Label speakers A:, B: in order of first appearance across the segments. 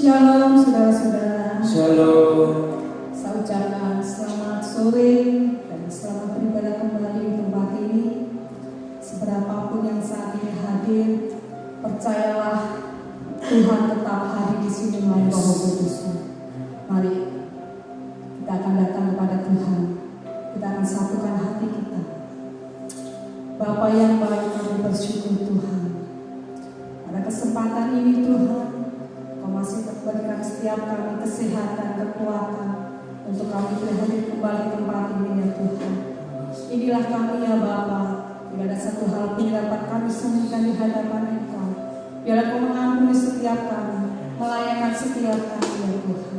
A: Shalom saudara-saudara.
B: Shalom.
A: Saya ucapkan selamat sore dan selamat beribadah kembali di tempat ini. Seberapapun yang saat ini hadir, percayalah Tuhan tetap hadir di sini melalui Roh Kudus-Nya. Mari kita akan datang kepada Tuhan. Kita akan satukan hati kita. Bapa yang baik, kami bersyukur Tuhan. Pada kesempatan ini Tuhan, Kau masih berikan setiap kami kesehatan, kekuatan untuk kami hadir kembali tempat ini ya Tuhan. Inilah kami ya Bapa. Tidak ada satu hal pun dapat kami sembunyikan di hadapan Engkau. Biarlah Kau mengampuni setiap kami, melayakan setiap kami ya Tuhan.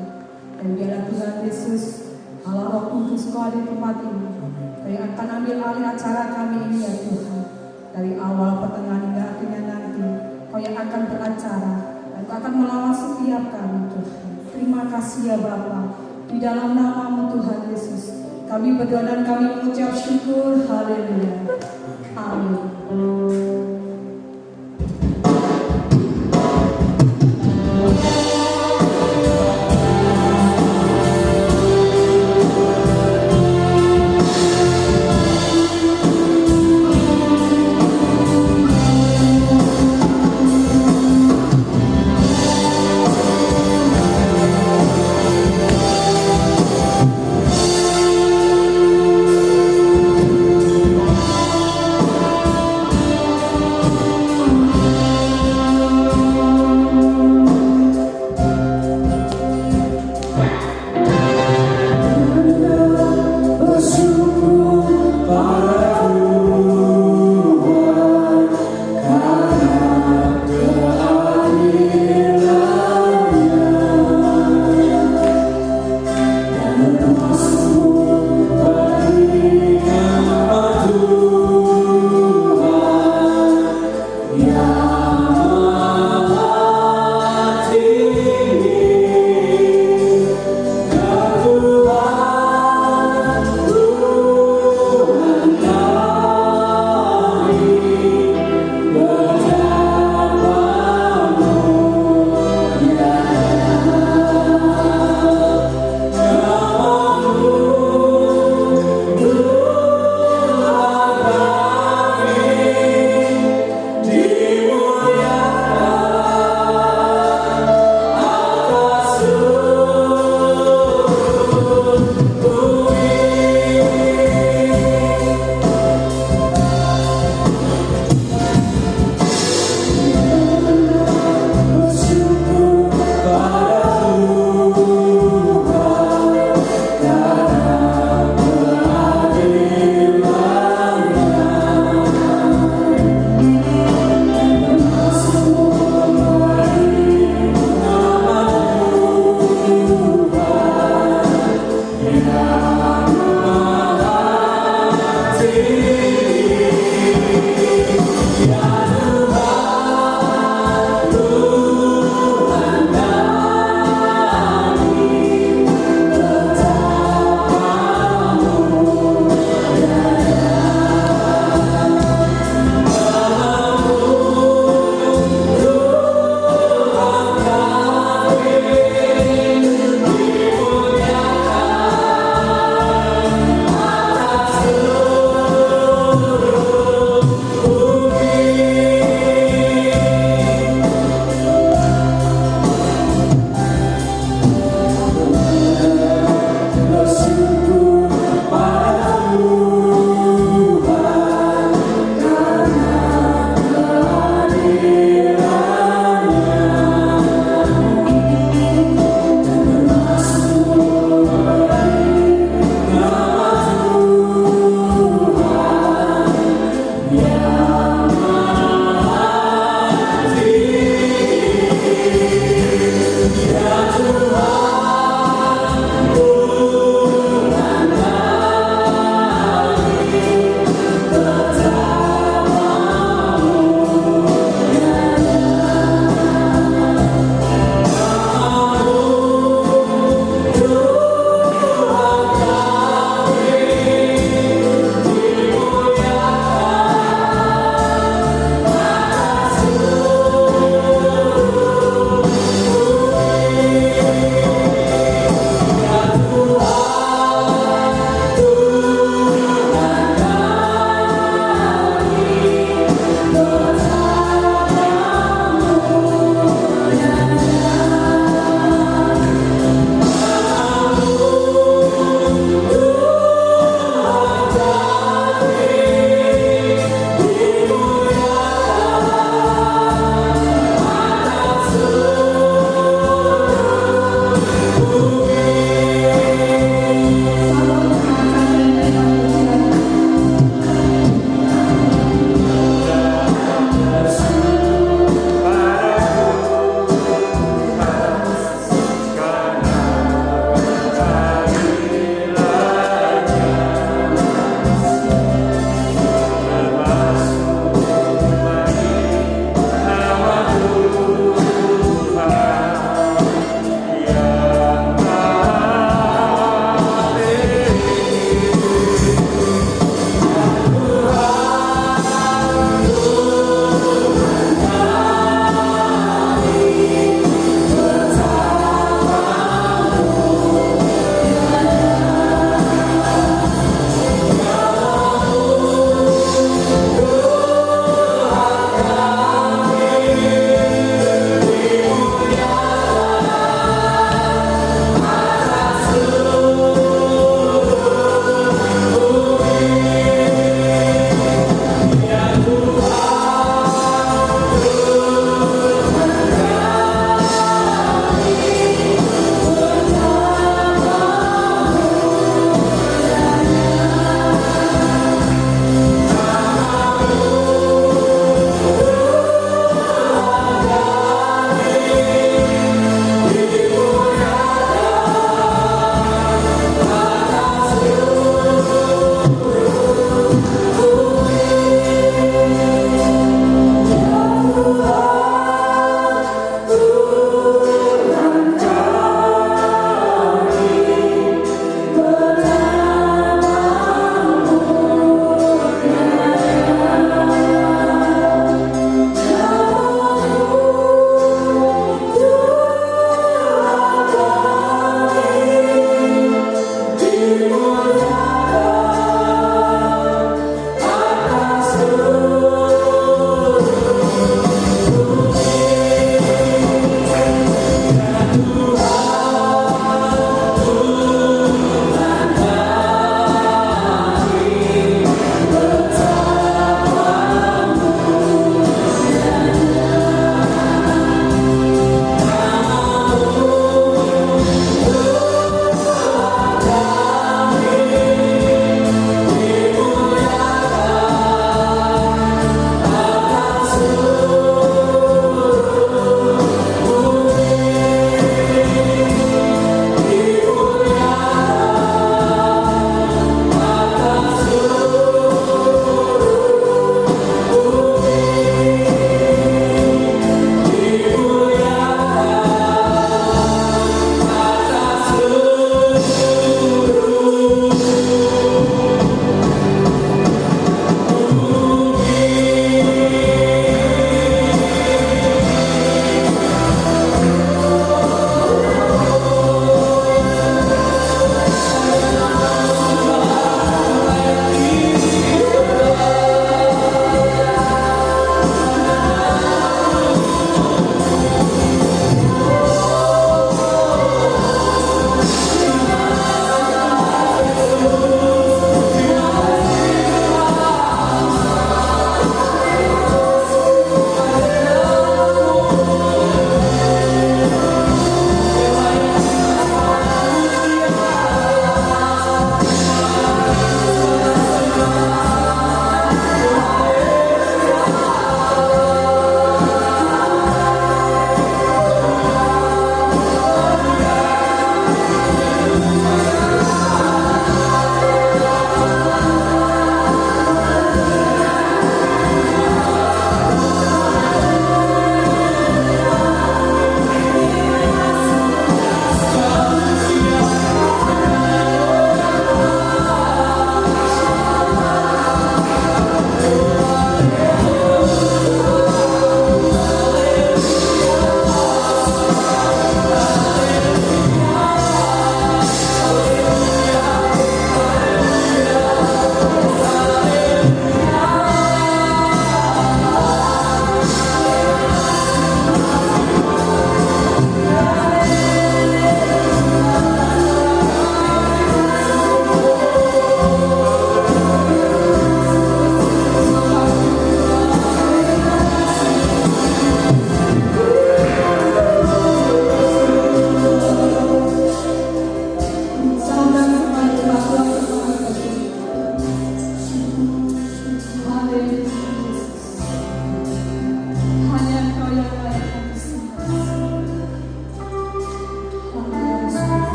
A: Dan biarlah Tuhan Yesus, Allah Roh Kudus Kau ada di tempat ini. Kau yang akan ambil alih acara kami ini ya Tuhan. Dari awal, pertengahan hingga akhirnya nanti, Kau yang akan beracara. Engkau akan melawan setiap kami Tuhan. Terima kasih ya Bapa. Di dalam nama-Mu Tuhan Yesus, kami berdoa dan kami mengucap syukur. Haleluya. Amin.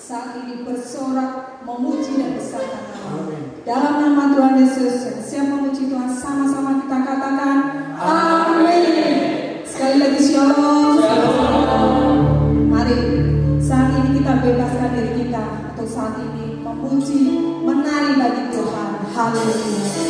A: saat ini bersorak memuji dan besarkan nama. Dalam nama Tuhan Yesus yang siap memuji Tuhan, sama-sama kita katakan amin. Sekali lagi shalom. Mari saat ini kita bebaskan diri kita untuk saat ini memuji, menari bagi Tuhan. Haleluya.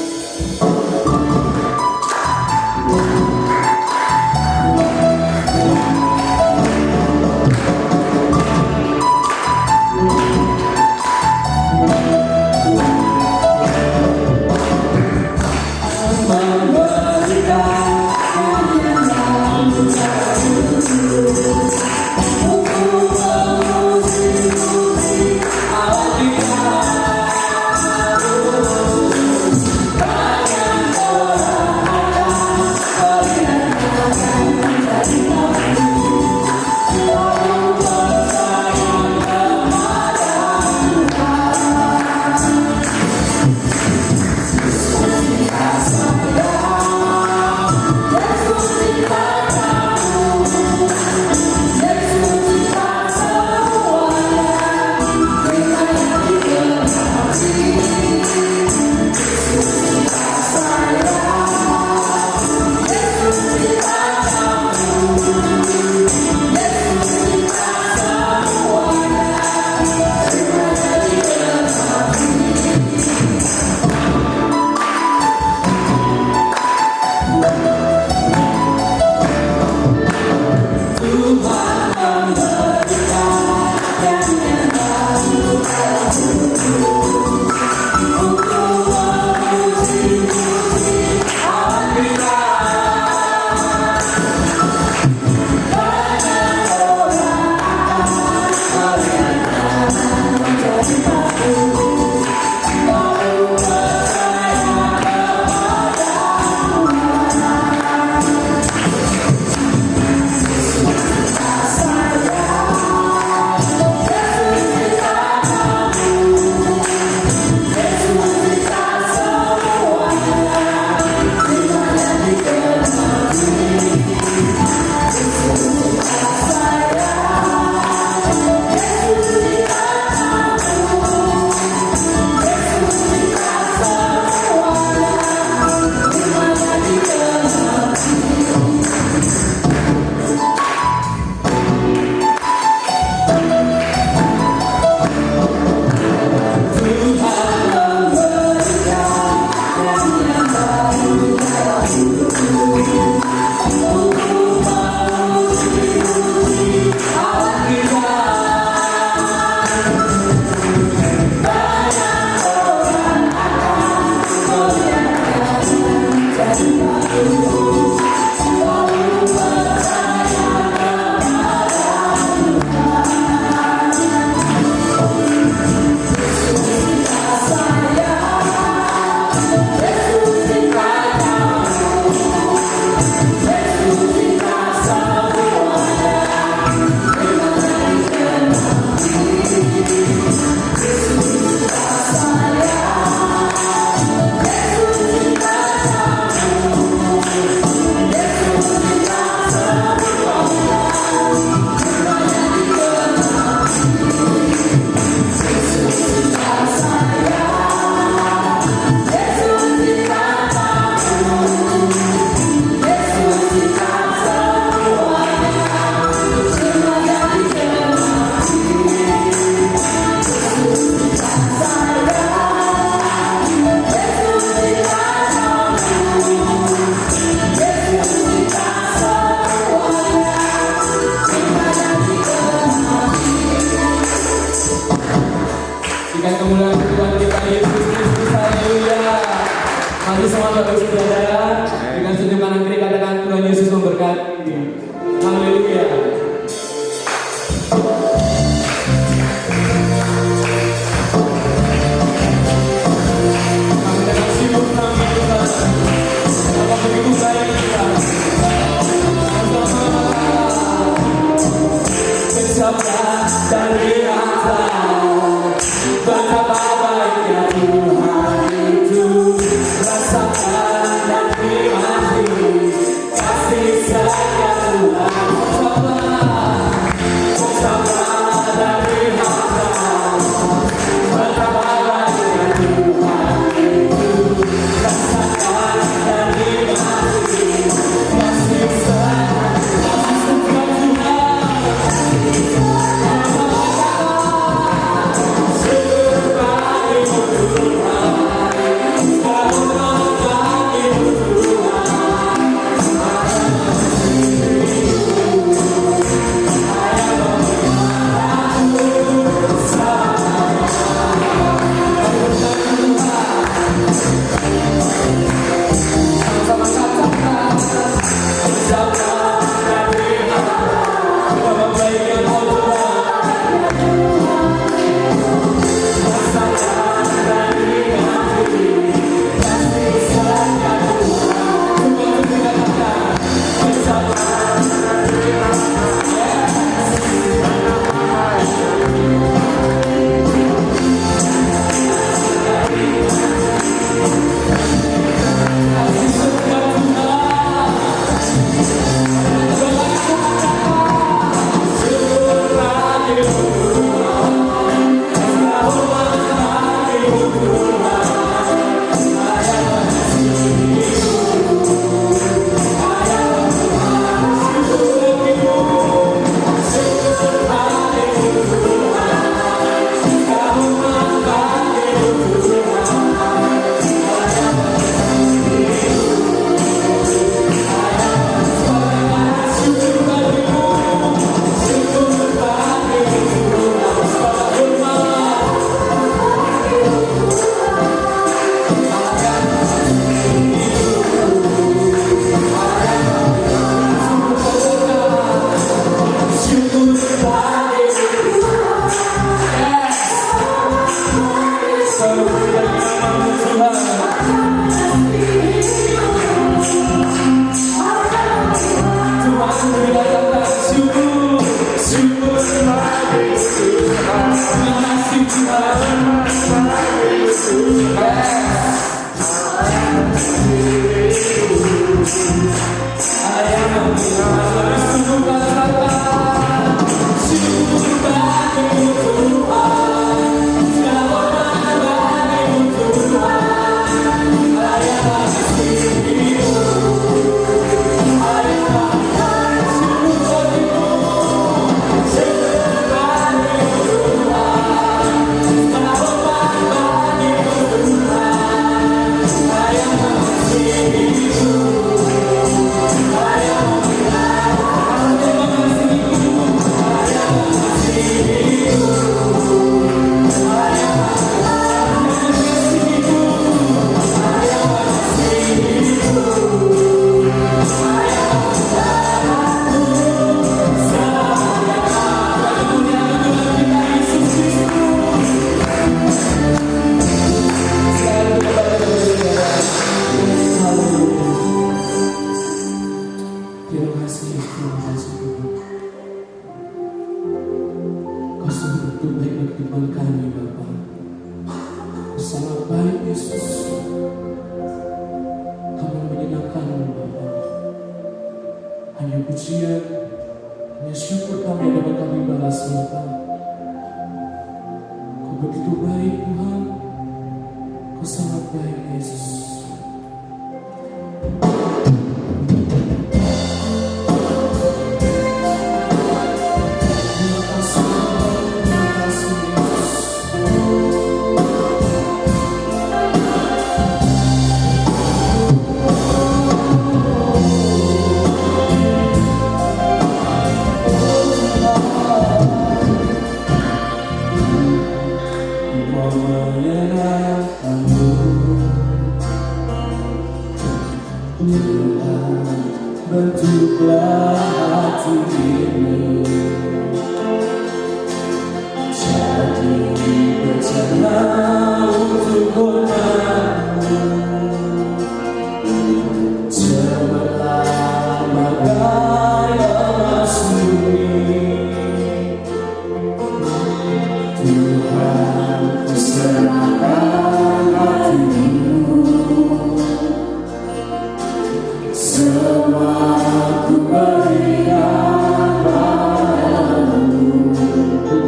B: Rasakan dan nikmati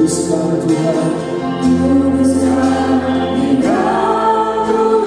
B: Kuduskan Tuhan, engkau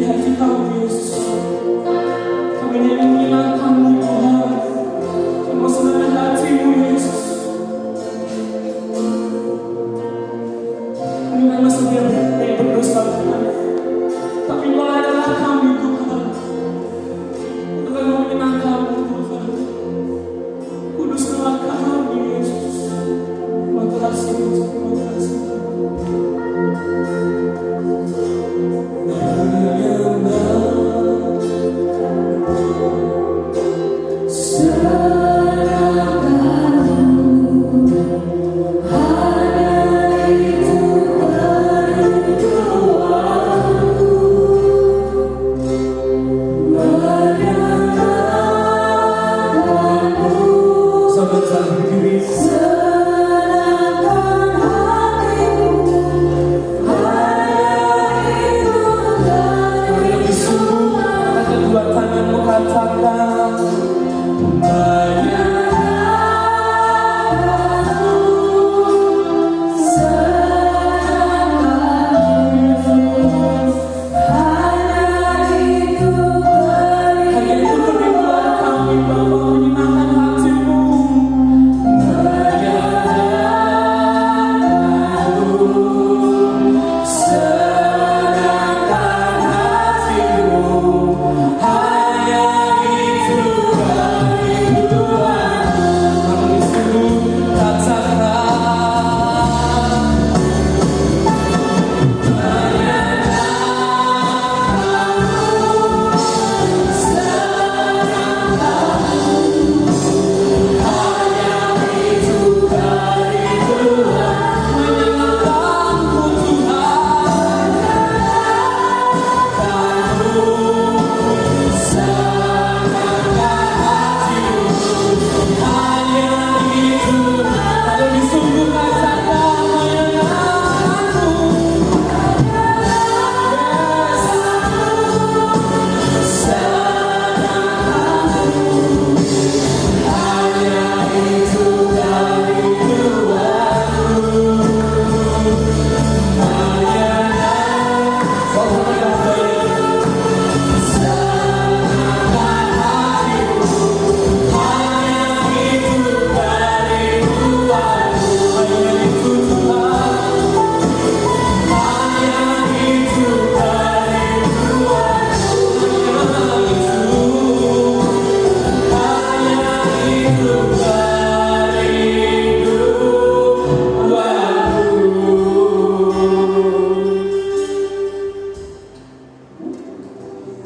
B: di hati kami Yesus. Kami ingin menyenangkan-Mu Tuhan. Kami mau senangkan hati-Mu Yesus. Kami memang sedia berdosa Tuhan, tapi Engkau adalah kami Tuhan. Kami mau menyenangkan-Mu Tuhan. Kuduskanlah kami Yesus. Terima kasih Yesus. Terima kasih.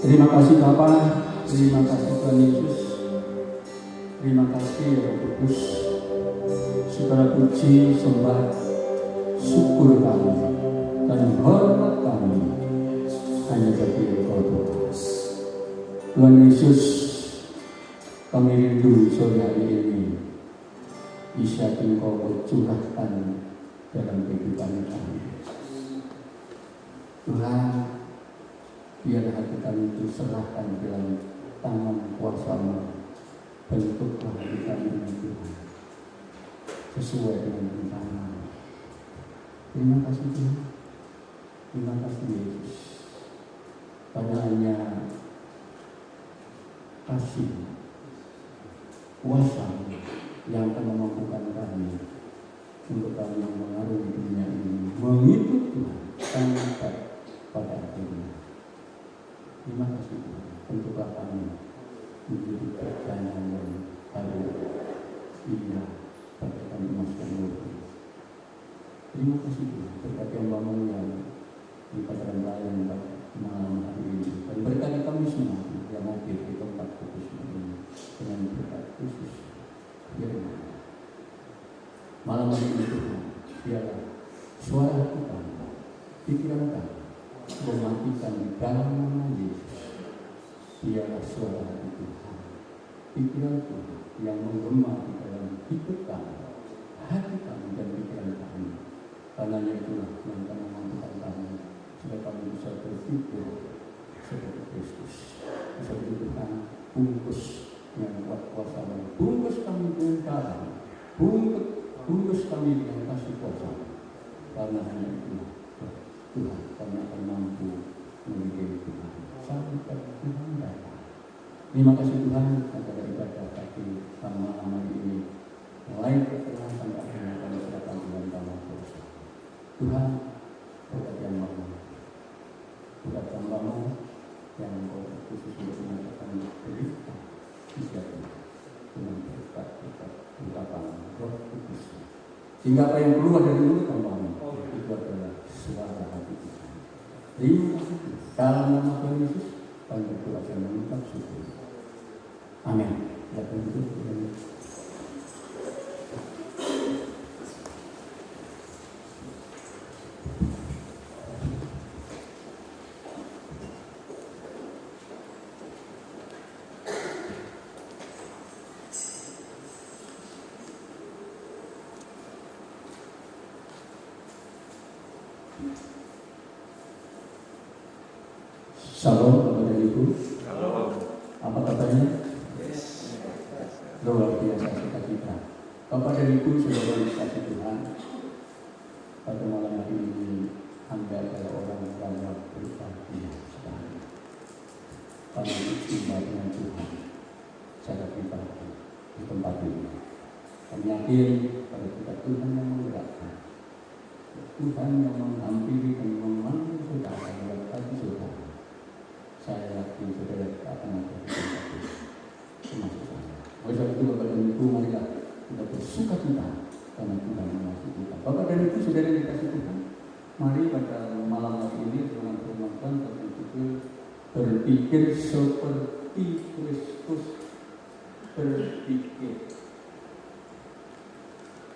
C: Terima kasih Bapa, terima kasih Tuhan Yesus, terima kasih ya Kudus. Segala puji, sembah, syukur kami dan hormat kami hanya bagi Engkau Tuhan. Tuhan Yesus, kami rindu sore hari ini bisa Engkau curahkan dalam kehidupan kami. Tuhan, biar hati kami itu serahkan dalam tangan kuasa-Mu. Bentuklah hati kami dengan Tuhan sesuai dengan rencana-Mu. Terima kasih Tuhan. Terima kasih Yesus. Karena hanya kasih kuasa yang akan memampukan kami untuk kami yang mengarungi dunia ini mengikut Tuhan sampai pada akhirnya. Terima kasih Tuhan, bentuklah kami menjadi perjalanan yang baru, indah, pada kami masuk murni. Terima kasih Tuhan, berkati hamba-Mu yang dikatakan layan malam hari ini, dan berkati kami semua yang hadir di tempat kudus ini dengan berkat khusus. Biarlah malam hari ini Tuhan, biarlah suara kita, pikiran kami mematikan di dalam nama Yesus. Biarlah suara hati Tuhan, pikiran Tuhan yang menggema di dalam hidup kami, hati kami dan pikiran kami. Karena itulah yang akan memampukan kami supaya kami bisa berpikir seperti Kristus, bisa berpikir bungkus yang kuat kuasa-Mu, bungkus kami dengan darah, bungkus kami dengan kasih kuasa. Karena hanya itulah Tuhan kami akan mampu memiliki Tuhan. Terima kasih Tuhan atas ibadah pagi sama malam ini. Mulai pertengahan sampai akhirnya kami serahkan Tuhan tanah dosa. Tuhan, berkat yang maha, berkat hamba-Mu yang Engkau khusus untuk menyatakan berita disediakan dengan berkat ungkapan Roh Kudus. Sehingga apa yang keluar dari mulut hamba-Mu itu adalah suara hati Tuhan. Terima kasih dalam nama Tuhan Yesus kami berdoa dan mengucap syukur. Amin. Ya Tuhan. Shalom kepada Ibu. Apa kabarnya? Luar biasa sukacita. Bapak dan Ibu saudara dikasih Tuhan, pada malam hari ini Anda adalah orang yang berbahagia sekali. Karena istimewa Tuhan secara pribadi di tempat ini. Kami yakin pada kita Tuhan yang menggerakkan, Tuhan yang menghampiri dan memanggil saudara lewat hati saudara. Saya yakin saudara akan ada di tempat ini. Termasuk saya. Oleh sebab itu Bapak dan Ibu, marilah kita bersuka cita karena Tuhan mengasihi kita. Bapak dan Ibu saudara yang dikasih Tuhan, mari pada malam hari ini dengan firman Tuhan berjudul berpikir seperti Kristus berpikir.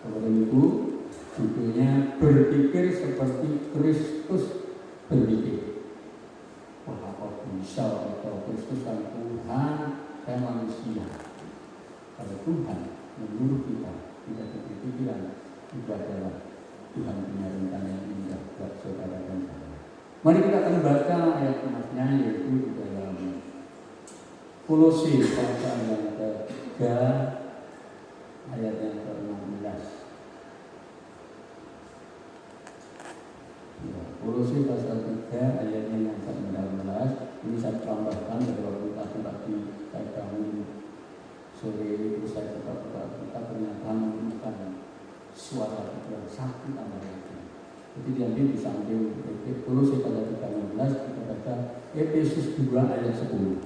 C: Bapak dan Ibu, judulnya berpikir seperti Kristus berpikir. Wah, apa bisa atau Kristus kan Tuhan dan manusia. Kalau Tuhan menyuruh kita berpikiran, itu adalah Tuhan punya rencana yang indah buat saudara dan saya. Mari kita akan baca ayat-ayatnya, yaitu di dalam Kolose pasal yang ke-3 ayat yang ke-16. Ya, Kolose pasal 3 ayatnya yang ke-16. Ini saya tambahkan dari waktu tadi saya bangun sore itu saya buka kita ternyata menemukan suara yang sakit tambah lagi. Jadi diambil di samping Kolose pasal 3:16 kita baca Efesus 2 ayat 10.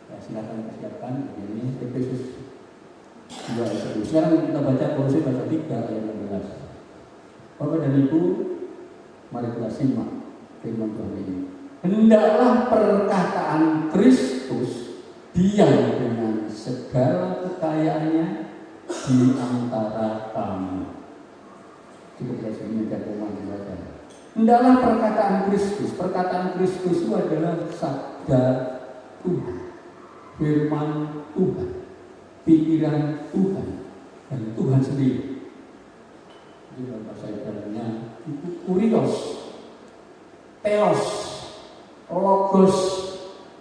C: Ya, silakan persiapkan ini Efesus 2 ayat 10. Sekarang kita baca Kolose pasal 3 ayat 16. Bapak dan Ibu, mari kita simak firman Tuhan ini. Hendaklah perkataan Kristus diam dengan segala kekayaannya di antara kamu. Cukup dari sini jagoan saja. Hendaklah perkataan Kristus. Perkataan Kristus itu adalah sabda Tuhan, firman Tuhan, pikiran Tuhan, dan Tuhan sendiri. Jadi dalam bahasa Ibrani itu kurios, theos, logos,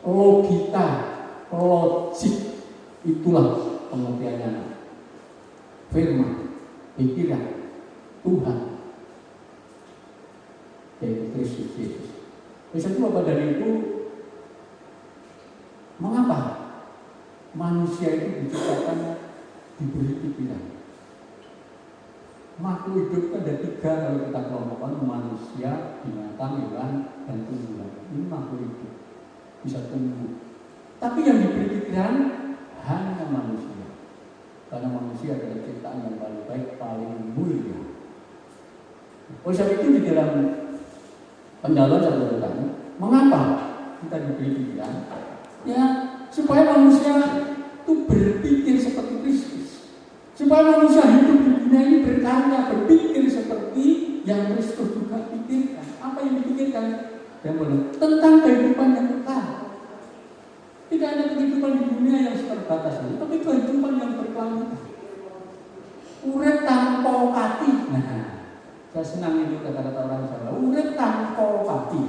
C: logika, logik, itulah pengertiannya. Firman, pikiran Tuhan, yaitu Kristus Yesus. Bisa itu Bapak dan Ibu, mengapa manusia itu diciptakan diberi pikiran? Makhluk hidup itu ada 3 kalau kita kelompokkan: manusia, binatang, hewan, dan tumbuhan. Ini makhluk hidup bisa tumbuh. Tapi yang diberi pikiran hanya manusia. Karena manusia adalah ciptaan yang paling baik, paling mulia. Oleh sebab itu di dalam pendalaman saya bertanya, mengapa kita diberi pikiran? Ya, supaya manusia itu berpikir seperti Kristus. Supaya manusia hidup di dunia ini berkarya, berpikir seperti yang Kristus juga pikirkan. Apa yang dipikirkan? Tentang kehidupan yang kekal. Tidak hanya kehidupan di dunia yang terbatas ini, tapi kehidupan yang berkelanjutan. Urip tanpa pati. Nah, saya senang itu kata-kata orang Jawa. Urip tanpa pati.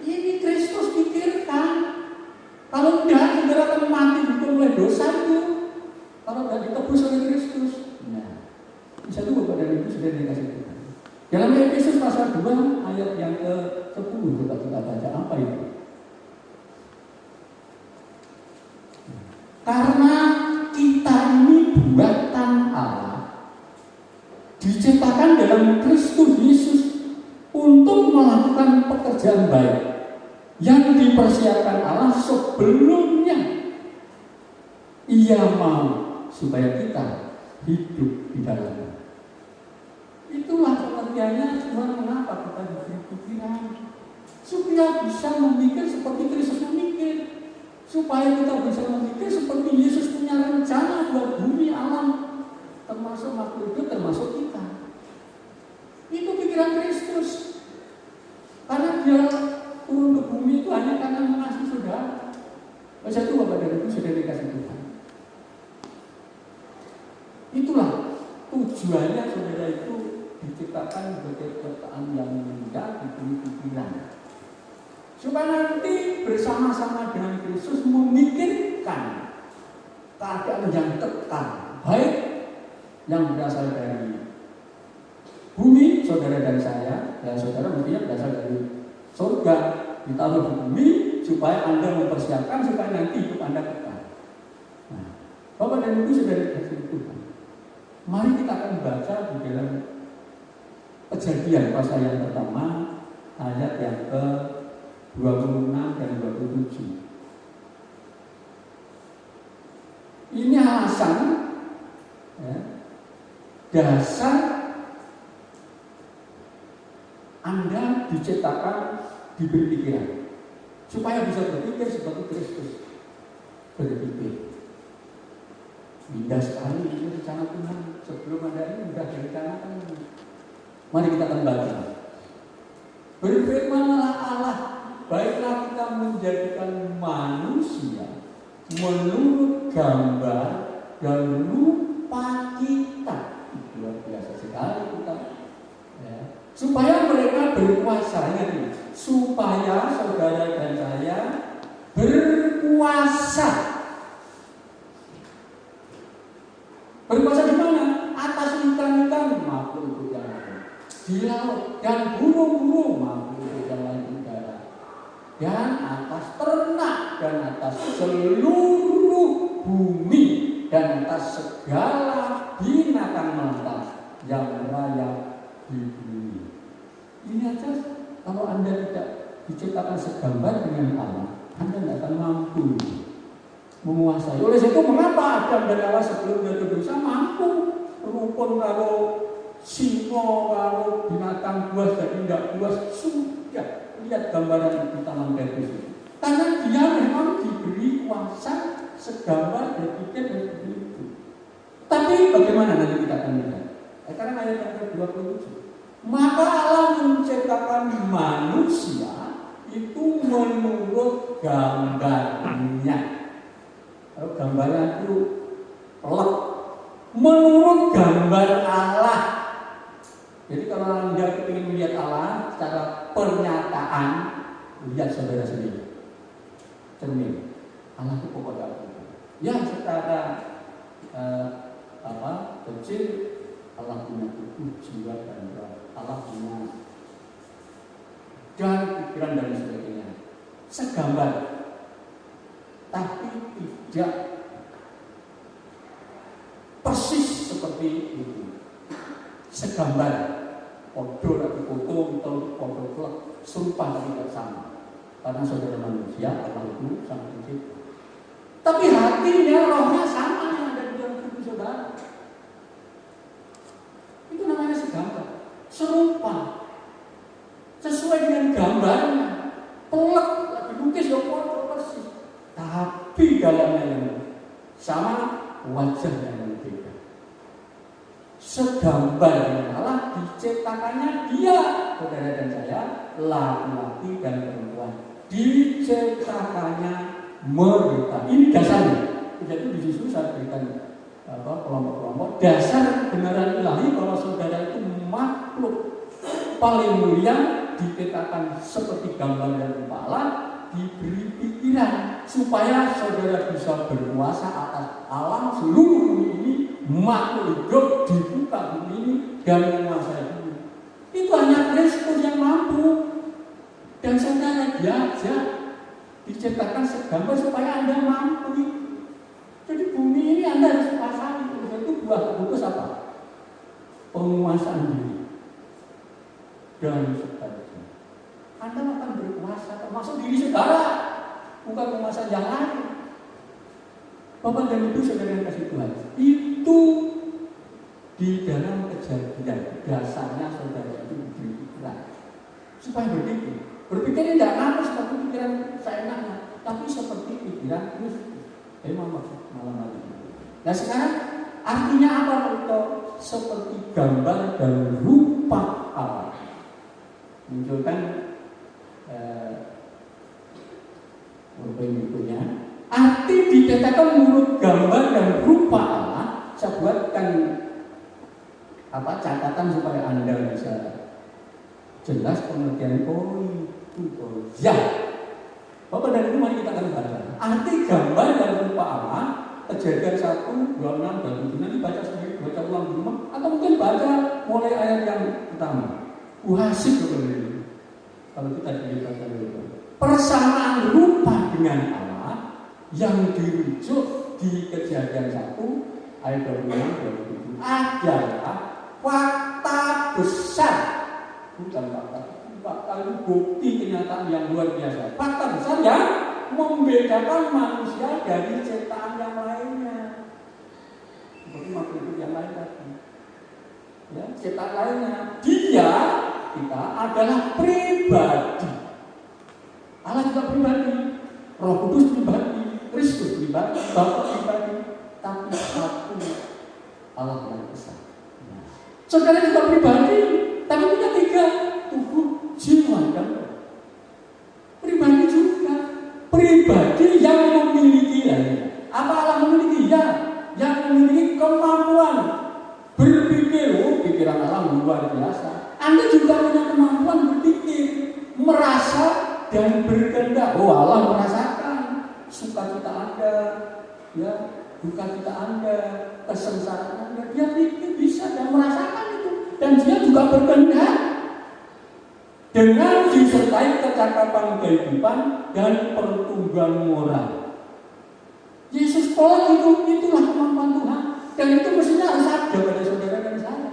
C: Ini Kristus pikirkan. Kalau tidak, saudara akan mati hukum oleh dosa itu. Kalau tidak ditebus oleh Kristus. Nah, bisa itu Bapak dan Ibu sudah dikasih Tuhan. Dalam Efesus pasal 2 ayat yang ke-10 kita baca apa itu? dalam Kristus Yesus untuk melakukan pekerjaan baik yang dipersiapkan Allah sebelumnya. Ia mau supaya kita hidup di dalamnya. Itulah pengertiannya Tuhan mengapa kita diberi pikiran, supaya bisa memikir seperti Kristus memikir, supaya kita bisa memikir seperti Yesus punya rencana buat bumi alam, termasuk makhluk hidup, termasuk kita. Itu pikiran Kristus. Karena dia turun ke bumi itu hanya karena mengasihi saudara. Masa itu Bapak dan Ibu sudah dikasih Tuhan. Itulah tujuannya saudara itu diciptakan sebagai ciptaan yang indah, diberi pikiran, supaya nanti bersama-sama dengan Kristus memikirkan keadaan yang kekal, baik yang berasal dari bumi, saudara dan saya, dan saudara mestinya berasal dari surga, ditaruh di bumi supaya Anda mempersiapkan supaya nanti hidup Anda kekal. Nah, Bapak dan Ibu sudah dikasih Tuhan. Mari kita akan baca di dalam Kejadian pasal yang pertama ayat yang ke-26 dan 27. Ini alasan ya, dasar Anda diciptakan diberi pikiran supaya bisa berpikir seperti Kristus berpikir. Indah sekali ini rencana Tuhan. Sebelum ada ini sudah direncanakan. Mari kita akan baca. Berfirmanlah Allah, baiklah kita menjadikan manusia menurut gambar dan rupa kita. Luar biasa sekali kita. Ya. Supaya mereka berkuasa, ingat, supaya saudara dan saya berkuasa. Berkuasa di mana? Atas ikan-ikan makhluk hidup yang ada di laut, dan burung-burung makhluk hidup yang lain di udara, dan atas ternak, dan atas seluruh bumi, dan atas segala binatang melata yang merayap di bumi. Ini aja kalau Anda tidak diciptakan segambar dengan Allah, Anda tidak akan mampu menguasai. Oleh sebab itu mengapa Adam dan Hawa sebelum jatuh dosa mampu rukun kalau singo, kalau binatang buas dan tidak buas, sudah lihat gambaran di Taman Eden. Karena dia memang diberi kuasa segambar berpikir seperti itu. Tapi bagaimana nanti kita akan lihat? Sekarang ayat yang ke-27. Maka Allah menciptakan manusia itu menurut gambarnya. Kalau gambarnya itu pelak, menurut gambar Allah. Jadi kalau Anda ingin melihat Allah secara pernyataan, lihat saudara sendiri. Cermin, Allah itu pokoknya apa? Ya secara kecil, Allah punya tubuh, jiwa dan roh. Allah punya dan pikiran dan sebagainya. Segambar. Tapi tidak persis seperti itu. Segambar, podo atau foto atau podo klub serupa tapi tidak sama. Karena saudara manusia, Allah itu sang pencipta. Tapi hatinya, rohnya sama yang ada di dalam tubuh saudara. Itu namanya segambar, serupa, sesuai dengan gambarnya. Pelek, dilukis ya podo persis. Tapi dalamnya yang sama, wajahnya yang berbeda. Segambar dengan Allah diciptakannya dia, saudara dan saya, laki-laki dan perempuan. Diciptakannya mereka. Ini dasarnya. Jadi di situ saya berikan kelompok-kelompok dasar kebenaran ilahi bahwa saudara itu makhluk paling mulia, diciptakan seperti gambar dan rupa Allah, diberi pikiran supaya saudara bisa berkuasa atas alam seluruh bumi ini, makhluk hidup dibuka bumi ini dan menguasai bumi. Itu hanya Kristus yang mampu, dan saudara diajak diciptakan segambar supaya Anda mampu. Jadi bumi ini Anda harus kuasai. Itu buah kudus apa? Penguasaan diri. termasuk diri saudara, bukan memaksa yang lain. Bapak dan Ibu saudara yang kasih Tuhan, itu di dalam kejadian dasarnya saudara itu diberi pikiran supaya berpikir tidak ngaku seperti pikiran seenaknya, tapi seperti pikiran Kristus. Malam hari ini. Nah sekarang artinya apa kalau seperti gambar dan rupa Allah? Munculkan berikutnya. Arti dikatakan menurut gambar dan rupa Allah. Saya buatkan catatan supaya Anda bisa jelas pengertian ya. Bapak dan Ibu, mari kita akan baca. Arti gambar dan rupa Allah, Kejadian 1, 26 dan 7. Nanti baca sendiri, baca ulang di rumah, atau mungkin baca mulai ayat yang pertama. Asik betul. Kalau kita dibaca dulu. Persamaan rupa dengan Allah yang dirujuk di Kejadian 1 ayat 26 dan 7 adalah fakta besar, bukan fakta itu bukti kenyataan yang luar biasa. Fakta besar yang membedakan manusia dari ciptaan yang lainnya. Seperti makhluk yang lain tadi. Ya, ciptaan lainnya. Kita adalah pribadi. Allah juga pribadi. Roh Kudus pribadi. Kristus pribadi. Bapa pribadi. Tapi satu Allah yang besar. Saudara juga pribadi, tapi punya 3 tubuh, jiwa, dan roh. Pribadi juga, pribadi yang memiliki apa Allah memiliki yang memiliki kemampuan berpikir. Pikiran Allah luar biasa. Anda juga punya kemampuan berpikir, merasa dan berkehendak. Allah merasakan sukacita Anda, ya, duka cita Anda, kesengsaraan Anda. Dia pikir bisa dan merasakan itu, dan dia juga berkehendak dengan disertai kecakapan kehidupan dan pertumbuhan moral. Yesus kolak itulah kemampuan Tuhan, dan itu mestinya harus ada pada saudara dan saya.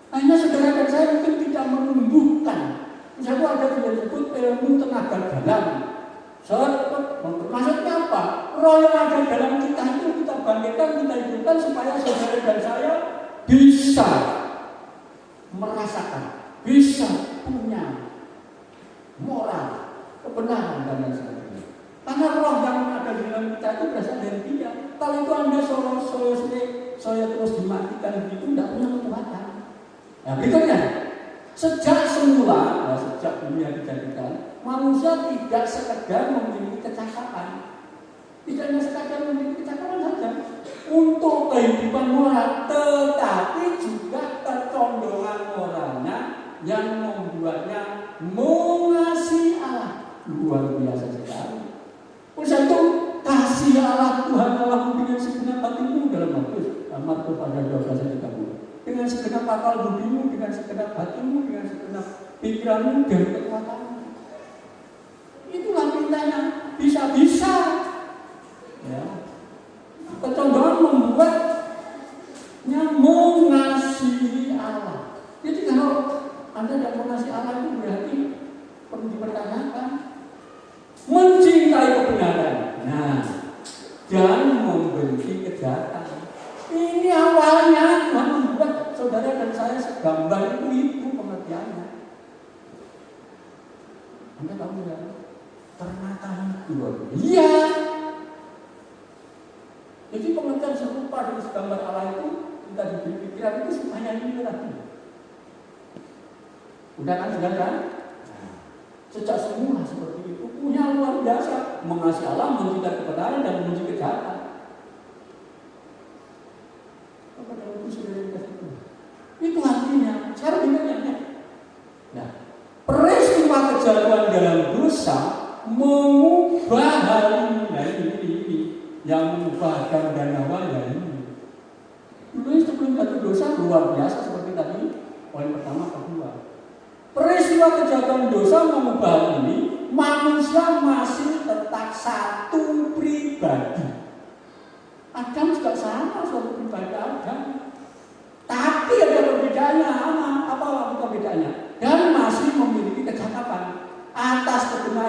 C: Hanya saudara dan saya mungkin tidak menumbuhkan. Misalnya ada yang disebut ilmu tenaga dalam. Maksudnya apa? Roh yang ada dalam kita itu kita bangkitkan, kita hidupkan supaya saudara dan saya bisa merasakan, bisa punya moral, kebenaran dan lain sebagainya. Karena roh yang ada di dalam kita itu berasal dari Dia. Kalau itu Anda saya terus dimatikan begitu, tidak punya ketuhanan. Nah, berikutnya, sejak semula, sejak dunia dijadikan, manusia tidak sekedar memiliki kecakapan. Tidak hanya sekadar memiliki kecakapan saja untuk kehidupan moral, tetapi juga kecondongan moralnya yang membuatnya mengasihi Allah. Luar biasa sekali. Oleh itu, kasih Allah Tuhan Allahmu dengan segenap hatimu dalam Markus pada 12:30. Dengan segenap akal budimu, dengan segenap hatimu, dengan segenap pikiranmu dan kekuatanmu. Itulah perintahnya, bisa-bisa. Ya. Kecondongan membuatnya mengasihi Allah. Jadi kalau Anda tidak mengasihi Allah itu berarti perlu dipertanyakan. Mencintai kebenaran, dan membenci kejahatan. Ini awalnya Tuhan membuat saudara dan saya segambar itu pengertiannya. Anda tahu tidak? Ternyata itu. Iya. Jadi pengertian serupa dari segambar Allah itu kita diberi pikiran itu supaya ini lagi. Udah kan saudara? Sejak semula seperti itu punya luar biasa, mengasihi Allah, mencintai kebenaran dan membenci kejahatan. Itu artinya, sekarang ingatnya. Nah, peristiwa kejatuhan dalam dosa mengubah hal ini yang mengubah Adam dan Hawa ini. Dulu sebelum jatuh dosa luar biasa seperti tadi poin pertama kedua. Peristiwa kejatuhan dosa mengubah hal ini, manusia masih tetap satu pribadi. Adam juga sama, suatu pribadi Adam. Tapi ada perbedaannya, apa perbedaannya? Dan masih memiliki kecakapan atas kebenaran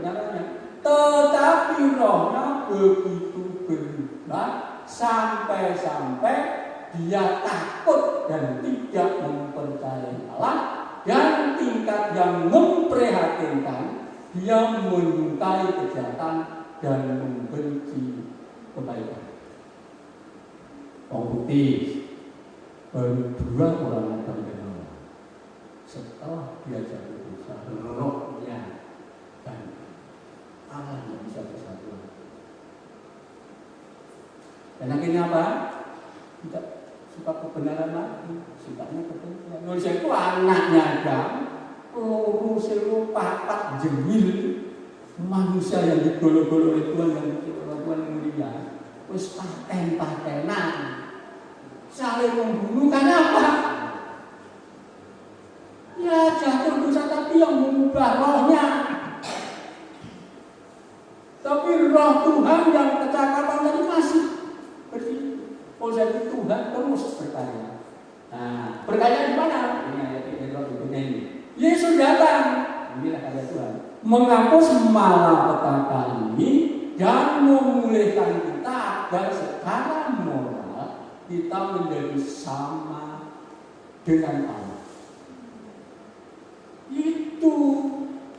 C: kebenarannya. Tetapi rohnya begitu berubah sampai-sampai dia takut dan tidak mempercayai Allah, dan tingkat yang memprihatinkan, dia menyukai kejahatan dan membenci kebaikan. Orang putih baru 2 orang Adam dan Hawa. Setelah dia jatuh dosa, rohnya dan Allah yang bisa bersatu. Dan akhirnya apa? Tidak suka kebenaran lagi, sifatnya kebenaran. Manusia itu anaknya Adam, loro papat jemil, manusia yang digolong-golong oleh Tuhan, yang diciptakan Tuhan mulia, terus paten-patenan, saling membunuh. Karena apa? Ya jatuh dosa, tapi yang mengubah rohnya. Tapi roh Tuhan yang kecakapan tadi masih berdiri. Oh, jadi Tuhan terus berkarya. Nah, berkarya di mana? Ini ayat ini. Yesus datang. Inilah karya Tuhan. Menghapus malapetaka ini dan memulihkan kita agar secara moral kita menjadi sama dengan Allah. Itu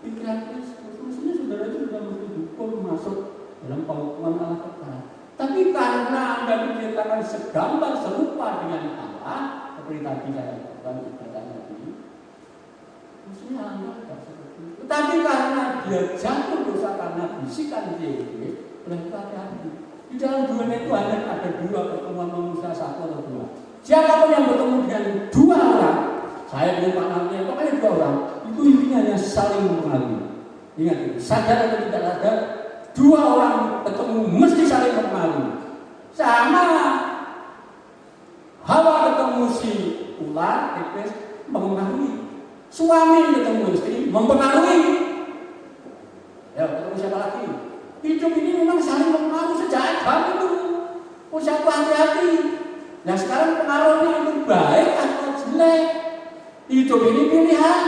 C: pikiran Kristus. Maksudnya saudara itu sudah berhukum masuk dalam penghukuman Allah kekal. Tapi karena Anda diciptakan segambar serupa dengan Allah, seperti tadi saya katakan tadi, maksudnya Anda tidak seperti itu. Tapi karena dia jatuh dosa karena bisikan Yesus, hati-hati. Di dalam dunia itu hanya ada 2 pertemuan manusia, 1 atau 2. Siapapun yang bertemu dengan 2 orang, saya dengan Pak Nabi, pokoknya 2 orang, itu intinya hanya saling mempengaruhi. Ingat itu, sadar atau tidak sadar, 2 orang ketemu mesti saling mempengaruhi. Sama Hawa ketemu si ular, iblis mempengaruhi. Suami ketemu istri mempengaruhi. Ya, ketemu siapa lagi? Hidup ini memang saling mempengaruhi sejak Adam itu. Usah hati-hati. Nah sekarang pengaruhnya itu baik atau jelek. Hidup ini pilihan.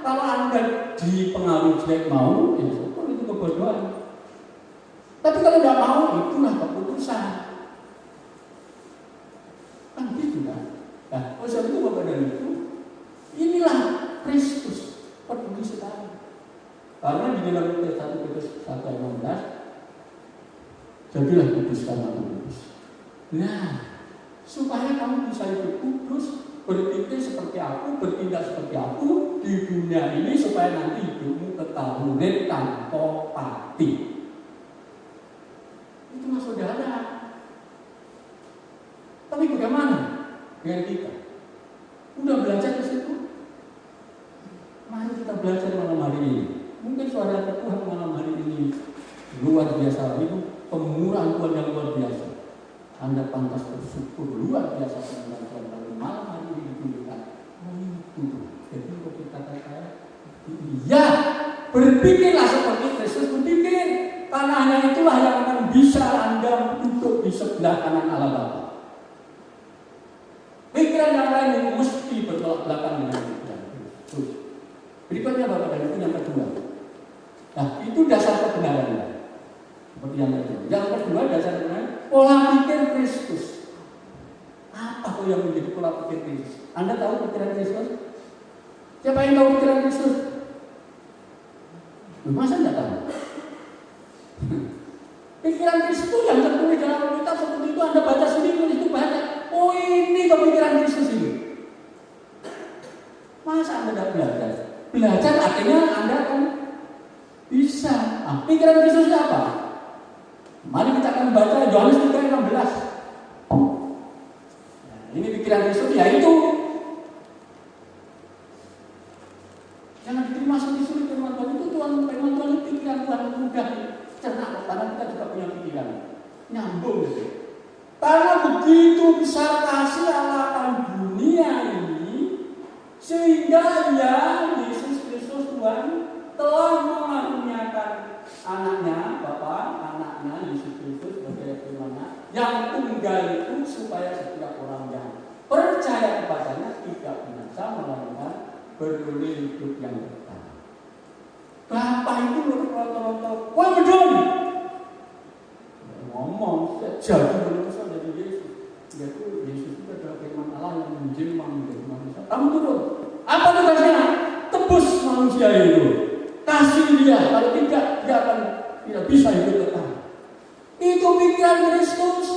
C: Kalau Anda dipengaruhi jelek mau, ya syukur, itu kebodohan. Tapi kalau tidak mau, itulah keputusan. Kan gitu kan? Nah, oleh itu Bapak dan Ibu, inilah Kristus peduli sekali. Karena di dalam 1 Petrus 1:16, jadilah kudus karena aku kudus. Nah, supaya kamu bisa hidup kudus, berpikir seperti aku, bertindak seperti aku di dunia ini, supaya nanti hidupmu kekal urip tanpa pati. Itulah saudara. Tapi bagaimana dengan kita? Udah belajar ke situ? Mari kita belajar malam hari ini. Mungkin suara Tuhan malam hari ini luar biasa. Itu pemurahan Tuhan yang luar biasa. Anda pantas bersyukur luar biasa dengan Tuhan. Kalau malam hari ini ditunjukkan, itu. Jadi kalau kita kata, ya berpikirlah seperti Kristus berpikir. Karena hanya itulah yang akan bisa Anda duduk di sebelah kanan Allah Bapa. Pikiran yang lain itu mesti bertolak belakang dengan pikiran Kristus. Berikutnya Bapak dan Ibu yang kedua. Nah, itu dasar kebenarannya. Seperti yang kedua. Yang kedua dasar kebenaran, pola pikir Kristus. Apa kok yang menjadi pola pikir Kristus? Anda tahu pikiran Kristus? Siapa yang tahu pikiran Kristus? Masa tidak tahu? Pikiran Kristus itu yang tertulis dalam Alkitab seperti itu. Anda baca sendiri, itu banyak. Oh, ini kepikiran Kristus ini. Masa Anda tidak belajar? Belajar akhirnya Anda akan bisa. Nah, pikiran Kristus apa? Mari kita akan baca Yohanes 3:16. Nah, ini pikiran Kristus, yaitu jangan diterima sulit-sulit firman Tuhan itu. Firman Tuhan itu pikiran Tuhan mudah cernak, karena kita juga punya pikiran nyambung gitu. Karena begitu besar kasih Allah akan dunia ini, sehingga ya Yesus Kristus Tuhan telah mengaruniakan anaknya, Bapa, anaknya Yesus Kristus sebagai firman-Nya yang tunggal itu, supaya setiap orang yang percaya kepadanya tidak binasa, melainkan beroleh hidup yang kekal. Bapak itu rata-rata, wah medun. Ngomong jadi manusia dari Yesus. Yaitu Yesus itu adalah firman Allah yang menjelma menjadi manusia. Kamu turun. Apa tugasnya? Tebus manusia itu. Kasih dia. Kalau tidak, dia akan tidak bisa hidup kekal. Itu pikiran Kristus.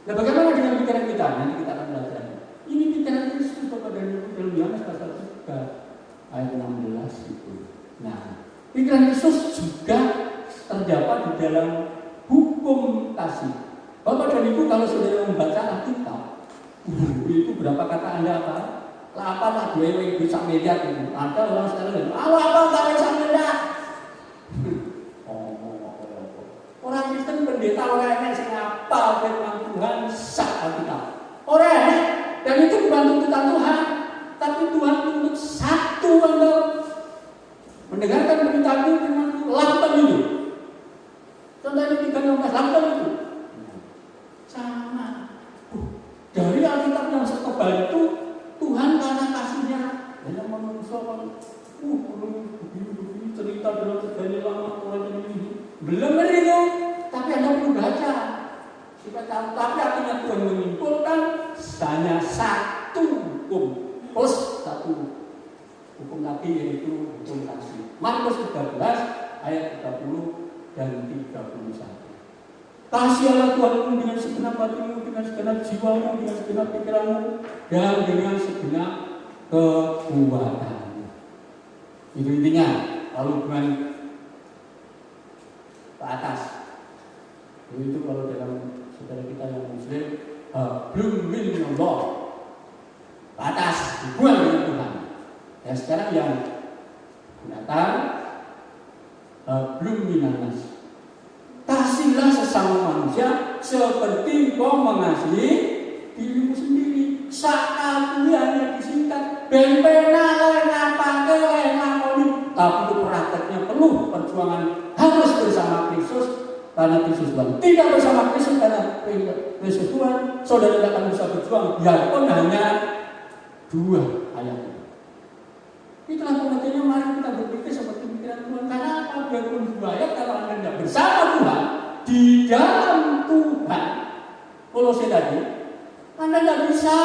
C: Nah, bagaimana dengan pikiran kita? Nanti kita akan belajar. Ini pikiran Kristus kepada dalam Yohanes pasal 3 ayat 16 itu. Nah, pikiran Kristus juga terdapat di dalam hukum kasih. Bapak dan Ibu kalau saudara membaca Alkitab, itu berapa kata Anda apa? Apa lah dua ibu sak miliar itu. Ada orang sekarang apa kali sak miliar? Orang Kristen pendeta orang yang ngapal firman Tuhan sak Alkitab. Orang ini dan itu bukan tuntutan Tuhan, tapi Tuhan tuntut satu Anda mendengarkan beritaku firman Tuhan, lakukan itu. Contohnya 3:16, lakukan itu. Sama. Dari Alkitab yang setebal itu Tuhan karena kasihnya dalam manusia kan, begini cerita dalam sejarah lama orang ini belum itu, tapi Anda perlu baca supaya tahu. Tapi artinya Tuhan menyimpulkan hanya satu hukum plus satu hukum lagi, yaitu hukum kasih. Markus 13 ayat 30 dan 31. Kasihilah Tuhanmu dengan segenap hatimu, dengan segenap jiwamu, dengan segenap pikiranmu, dan dengan segenap kekuatanmu. Itu intinya. Lalu dengan ke atas. Itu kalau dalam saudara kita yang Muslim, belum minallah. Ke atas, dibuang dengan Tuhan. Dan sekarang yang datang, belum minallah. Kasihlah sesama manusia seperti kau mengasihi dirimu sendiri. Saat ini hanya disingkat bempena lena pakai lena koni, tapi itu prakteknya penuh perjuangan, harus bersama Kristus karena Kristus Tuhan. Tidak bersama Kristus karena Kristus Tuhan, saudara tidak akan bisa berjuang biarpun hanya 2 ayat. Itulah pengertiannya, mari kita berpikir seperti pikiran Tuhan. Karena apa? Biarpun 2 ayat, kalau Anda tidak bersama Tuhan, di dalam Tuhan, Kolose tadi, Anda tidak bisa.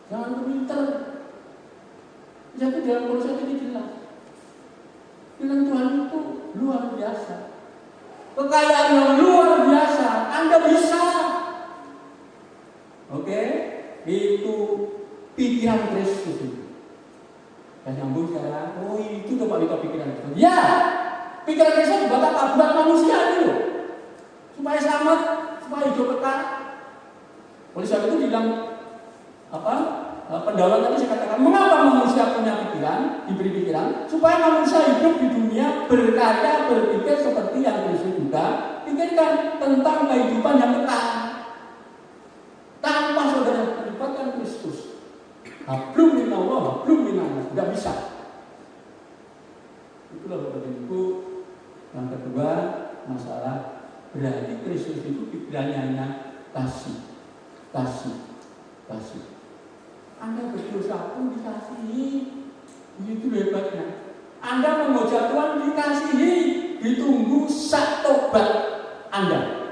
C: Jangan pinter. Jadi dalam Kolose ini jelas. Bilang Tuhan itu luar biasa. Kekayaan yang luar biasa. Anda bisa. Oke? Itu pikiran Kristus itu. Dan nyambung sekarang, oh itu coba kita pikiran Kristus. Ya, pikiran Kristus dibakar kaburan manusia itu loh. Supaya selamat, supaya hidup kekal. Oleh sebab itu bilang apa? Pendahuluan tadi saya katakan, mengapa manusia punya pikiran, diberi pikiran, supaya manusia hidup di dunia berkarya, berpikir seperti yang Kristus juga pikirkan tentang kehidupan yang kekal. Tanpa saudara melibatkan Kristus, belum minallah, belum minallah, tidak bisa. Itulah Bapak dan Ibu. Yang kedua, masalah berarti Kristus itu pikirannya hanya kasih. Anda berdosa pun dikasihi, itu hebatnya. Anda menghujat Tuhan dikasihi, ditunggu sak tobat Anda.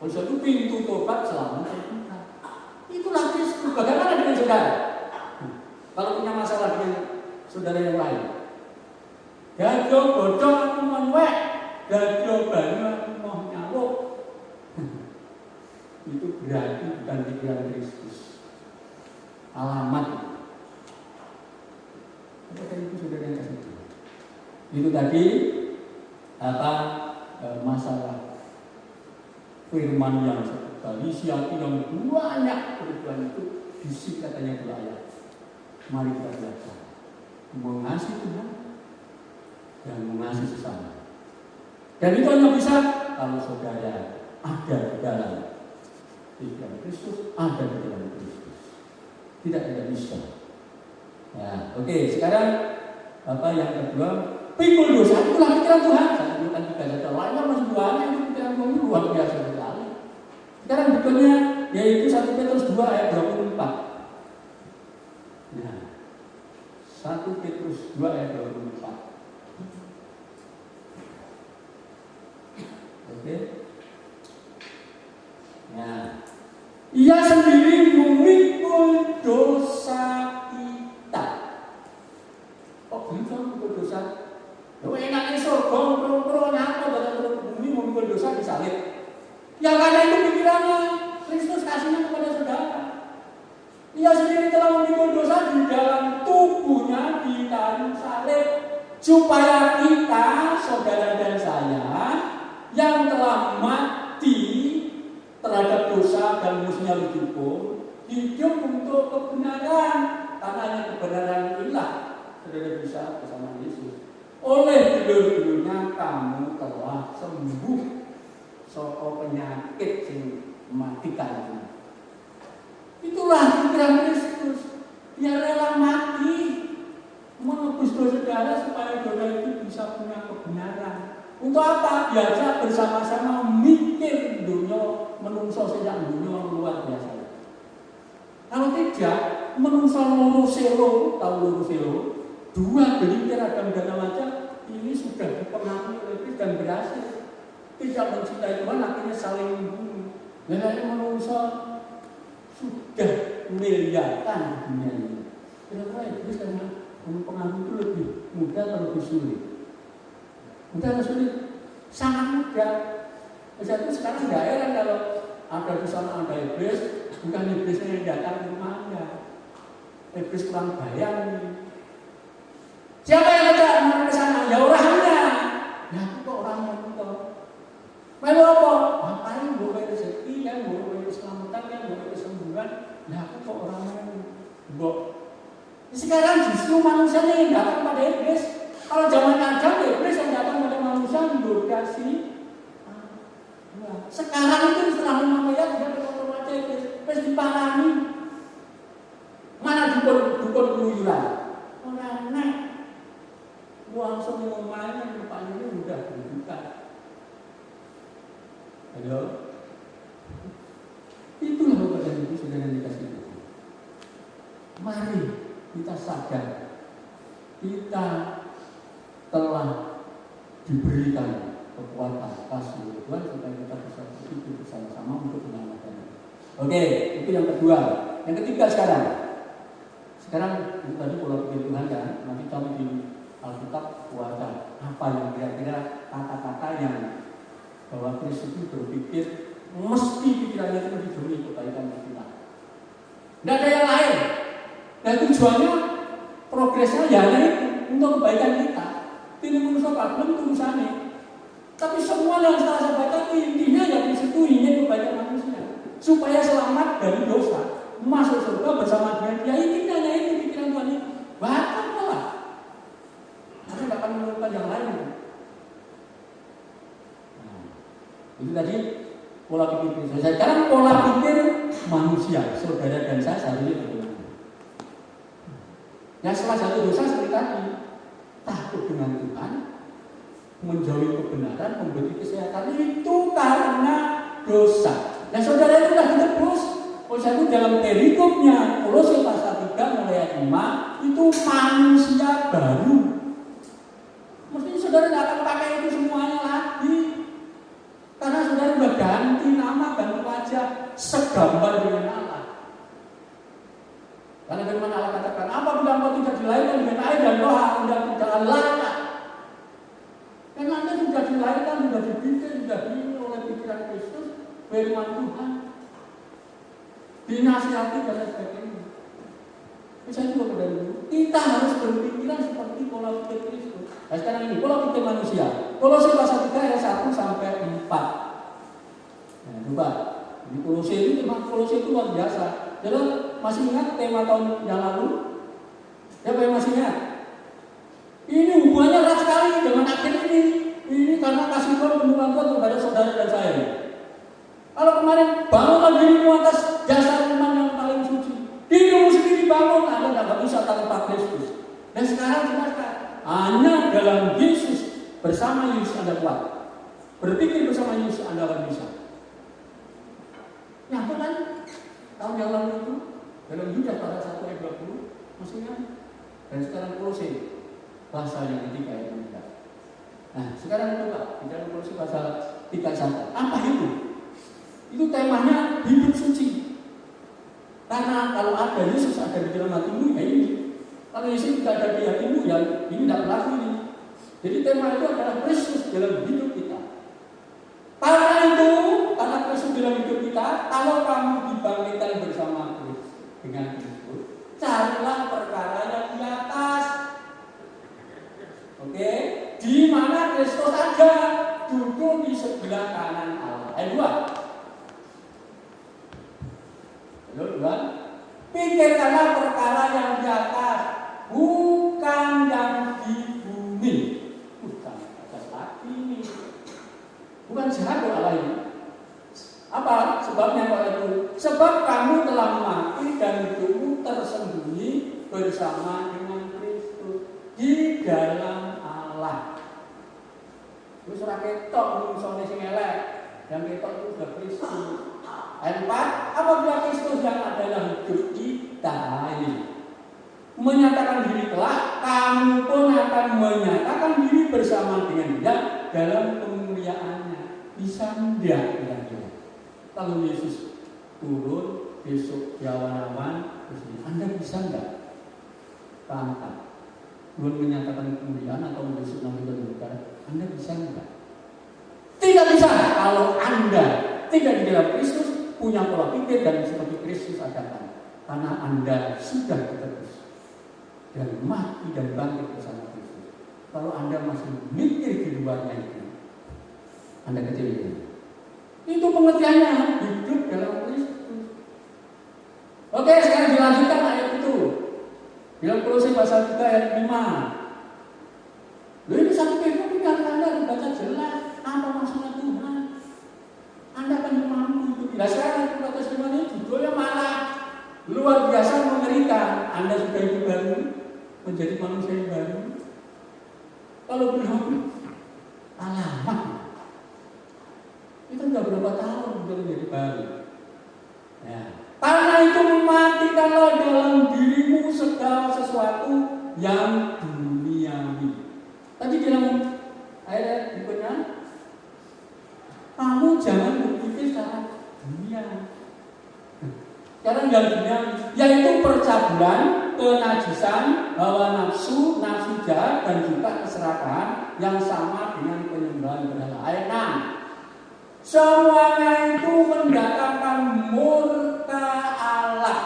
C: Oleh sebab itu pintu tobat selalu terbuka. Itulah Kristus. Bagaimana dengan saudara? Kalau punya masalah dengan saudara yang lain, gajo bodong aku menwek, gajo banyu aku mau nyawuk. Itu berarti bukan pikiran Kristus. Alamat. Apakah itu saudara yang kasih? Itu tadi apa masalah firman yang sekali siapa yang banyak perubahan itu fisik katanya 2 ayat. Mari kita belajar mengasihi Tuhan dan mengasihi sesama. Dan itu hanya bisa kalau saudara ada di dalam pikiran Kristus, ada di dalam Kristus. Tidak bisa. Nah, oke. Sekarang apa yang kedua? Pikul dosa itulah pikiran Tuhan. Saya tunjukkan 3 saja. Lainnya masih banyak itu pikiran Tuhan luar biasa sekali. Sekarang berikutnya yaitu 1 Petrus 2 ayat 24. Nah, 1 Petrus 2 ayat 24. Oke. Nah, ia sendiri memikul dosa kita. Kok bisa memikul dosa? Lo enaknya surga, pro apa dalam bumi memikul dosa disalib. Ya karena itu pikirannya Kristus kasihnya kepada saudara. Ia sendiri telah memikul dosa di dalam tubuhnya di kayu salib, supaya kita, saudara dan saya, yang telah mati terhadap dosa dan mestinya hidup untuk kebenaran. Karena hanya kebenaran inilah saudara bisa bersama Yesus. Oleh dulur-dulurnya kamu telah sembuh soal penyakit yang mematikan. Itulah pikiran Kristus. Dia rela mati menebus dosa saudara supaya saudara itu bisa punya kebenaran. Untuk apa? Biasa bersama-sama mikir dunia menungso sedang dunia luar biasa. Kalau tidak, menungso loro selo, tahu loro selo, 2 gelintir Adam dan Hawa ini sudah dipengaruhi oleh Kristus dan berhasil. Tidak mencintai Tuhan, akhirnya saling membunuh. Dan menungso sudah miliaran dunia ini. Kira-kira Iblis karena mempengaruhi itu lebih mudah atau lebih sulit? Mudah atau sulit? Sangat mudah. Jadi sekarang nggak heran kalau ada di sana ada iblis, bukan iblisnya yang datang ke rumahnya. Iblis kurang bayang nih. Siapa yang datang ke sana? Ya orangnya. Ya aku kok orangnya itu. Melu apa? Ngapain gue rezeki kan, gue keselamatan kan, gue kesembuhan. Ya aku kok orangnya gue. Sekarang justru manusianya yang datang pada iblis. Kalau zaman Adam, iblis yang datang pada manusia mendorasi. Sekarang itu setelah Muhammad sudah berkata aja iblis dipahami. Mana dukun keluyuran? Orang naik. Langsung ngomongnya depannya ini udah berbuka. Ayo. Itulah kepada itu sudah dikasih. Mari kita sadar kita telah diberikan kekuatan kasih Tuhan supaya kita bisa hidup bersama-sama untuk menyelamatkan. Oke, itu yang kedua. Yang ketiga sekarang itu tadi pola pikir Tuhan kan, nanti kami di Alkitab kuasa apa yang kira-kira kata-kata yang bahwa Kristus itu berpikir mesti pikirannya itu lebih demi kebaikan kita. Tidak ada yang lain. Dan tujuannya progresnya ya hanya untuk kebaikan kita. Tidak menusuk belum tulisannya. Tapi semua yang setelah saya baca intinya ya disitu ingin kebaikan manusia supaya selamat dari dosa, masuk surga bersama dengan Dia. Intinya itu pikiran Tuhan itu. Baca pola. Nanti tidak akan menemukan yang lain. Nah, itu tadi pola pikir Kristus. Sekarang pola pikir manusia, saudara dan saya seharusnya bagaimana? Yang setelah jatuh dosa seperti tadi, takut dengan Tuhan, menjauhi kebenaran, memberi kesehatan itu karena dosa. Nah saudara itu sudah ditebus. Oleh itu dalam perikopnya Kolose pasal 3 mulai ayat 5 itu manusia baru. Mestinya saudara tidak akan pakai itu semuanya lagi. Karena saudara sudah ganti nama, ganti wajah, segambar dengan Allah. Karena firman Allah katakan, apabila engkau tidak dilahirkan dengan air dan roh, Anda tidak layak. Karena Anda sudah dilahirkan, sudah dibikin, sudah diingat oleh pikiran Kristus, firman Tuhan, dinasihati dan sebagainya. Saya juga pada dulu, kita harus berpikiran seperti pola pikir Kristus. Nah sekarang ini pola pikir manusia. Kolose pasal 3 ayat 1 sampai 4. Nah, coba di Kolose itu memang Kolose itu luar biasa. Jadi masih ingat tema tahun yang lalu? Siapa yang masih ingat? Ini hubungannya erat sekali dengan akhir ini. Ini karena kasih Tuhan penuhan Tuhan kepada saudara dan saya. Kalau kemarin bangunlah dirimu atas dasar iman yang paling suci. Dirimu sendiri bangun, Anda tidak bisa tanpa Kristus. Dan sekarang jelaskan, hanya dalam Yesus bersama Yesus Anda kuat. Berpikir bersama Yesus Anda akan bisa. Nyata kan? Tahun yang lalu itu dalam Yudas pada 1 ayat 20 masih kan? Dan sekarang Kolose pasal yang ketiga ayat 3. Nah, sekarang coba bicara Kolose pasal 3:1. Apa itu? Itu temanya hidup suci. Karena kalau ada Yesus ada di dalam hatimu, ya ini. Kalau Yesus tidak ada di hatimu, ya ini tidak berlaku ini. Jadi tema itu adalah Kristus dalam hidup kita. Karena itu, karena Kristus dalam hidup kita, kalau kamu dibangkitkan bersama Kristus dengan Kristus, carilah perkara yang di atas. Oke? Di mana Kristus ada, duduk di sebelah kanan Allah. Ayat 2. Kan? Pikirkanlah perkara yang di atas, bukan yang di bumi. Bukan atas lagi ini. Bukan jahat Allah ini. Apa sebabnya Pak itu? Sebab kamu telah mati dan hidupmu tersembunyi bersama dengan Kristus di dalam Allah. Terus ora ketok mungsone sing elek, yang ketok itu sudah Kristus. Ayat 4, apabila Kristus yang adalah hidup kita ini menyatakan diri kelak, kamu pun akan menyatakan diri bersama dengan Dia dalam kemuliaannya. Bisa enggak kira-kira? Kalau Yesus turun besok di awan-awan, Anda bisa enggak? Pantang. Belum menyatakan kemuliaan atau besok nanti berbicara, Anda bisa enggak? Tidak bisa kalau Anda tidak di dalam Kristus, punya pola pikir dan seperti Kristus adakan. Karena Anda sudah ditebus dan mati dan bangkit bersama Kristus. Kalau Anda masih mikir di luarnya itu, Anda kecil. Itu pengertiannya, hidup dalam Kristus. Oke, sekarang dilanjutkan ayat itu. Dalam Kolose pasal 3 ayat 5. Lalu ini satu firman ini Anda dibaca jelas apa maksudnya Tuhan. Anda akan mampu itu. Nah sekarang kata firman ini judulnya malah luar biasa mengerikan. Anda sudah hidup baru, menjadi manusia yang baru. Kalau belum, alamak. Itu sudah berapa tahun sudah menjadi baru. Ya. Karena itu matikanlah dalam dirimu segala sesuatu yang duniawi. Tadi dalam ayat berikutnya, kamu jangan berpikir secara dunia. Sekarang yang dunia, yaitu percabulan, kenajisan, hawa nafsu, nafsu jahat, dan juga keserakahan yang sama dengan penyembahan berhala. Ayat 6. Semuanya itu mendatangkan murka Allah.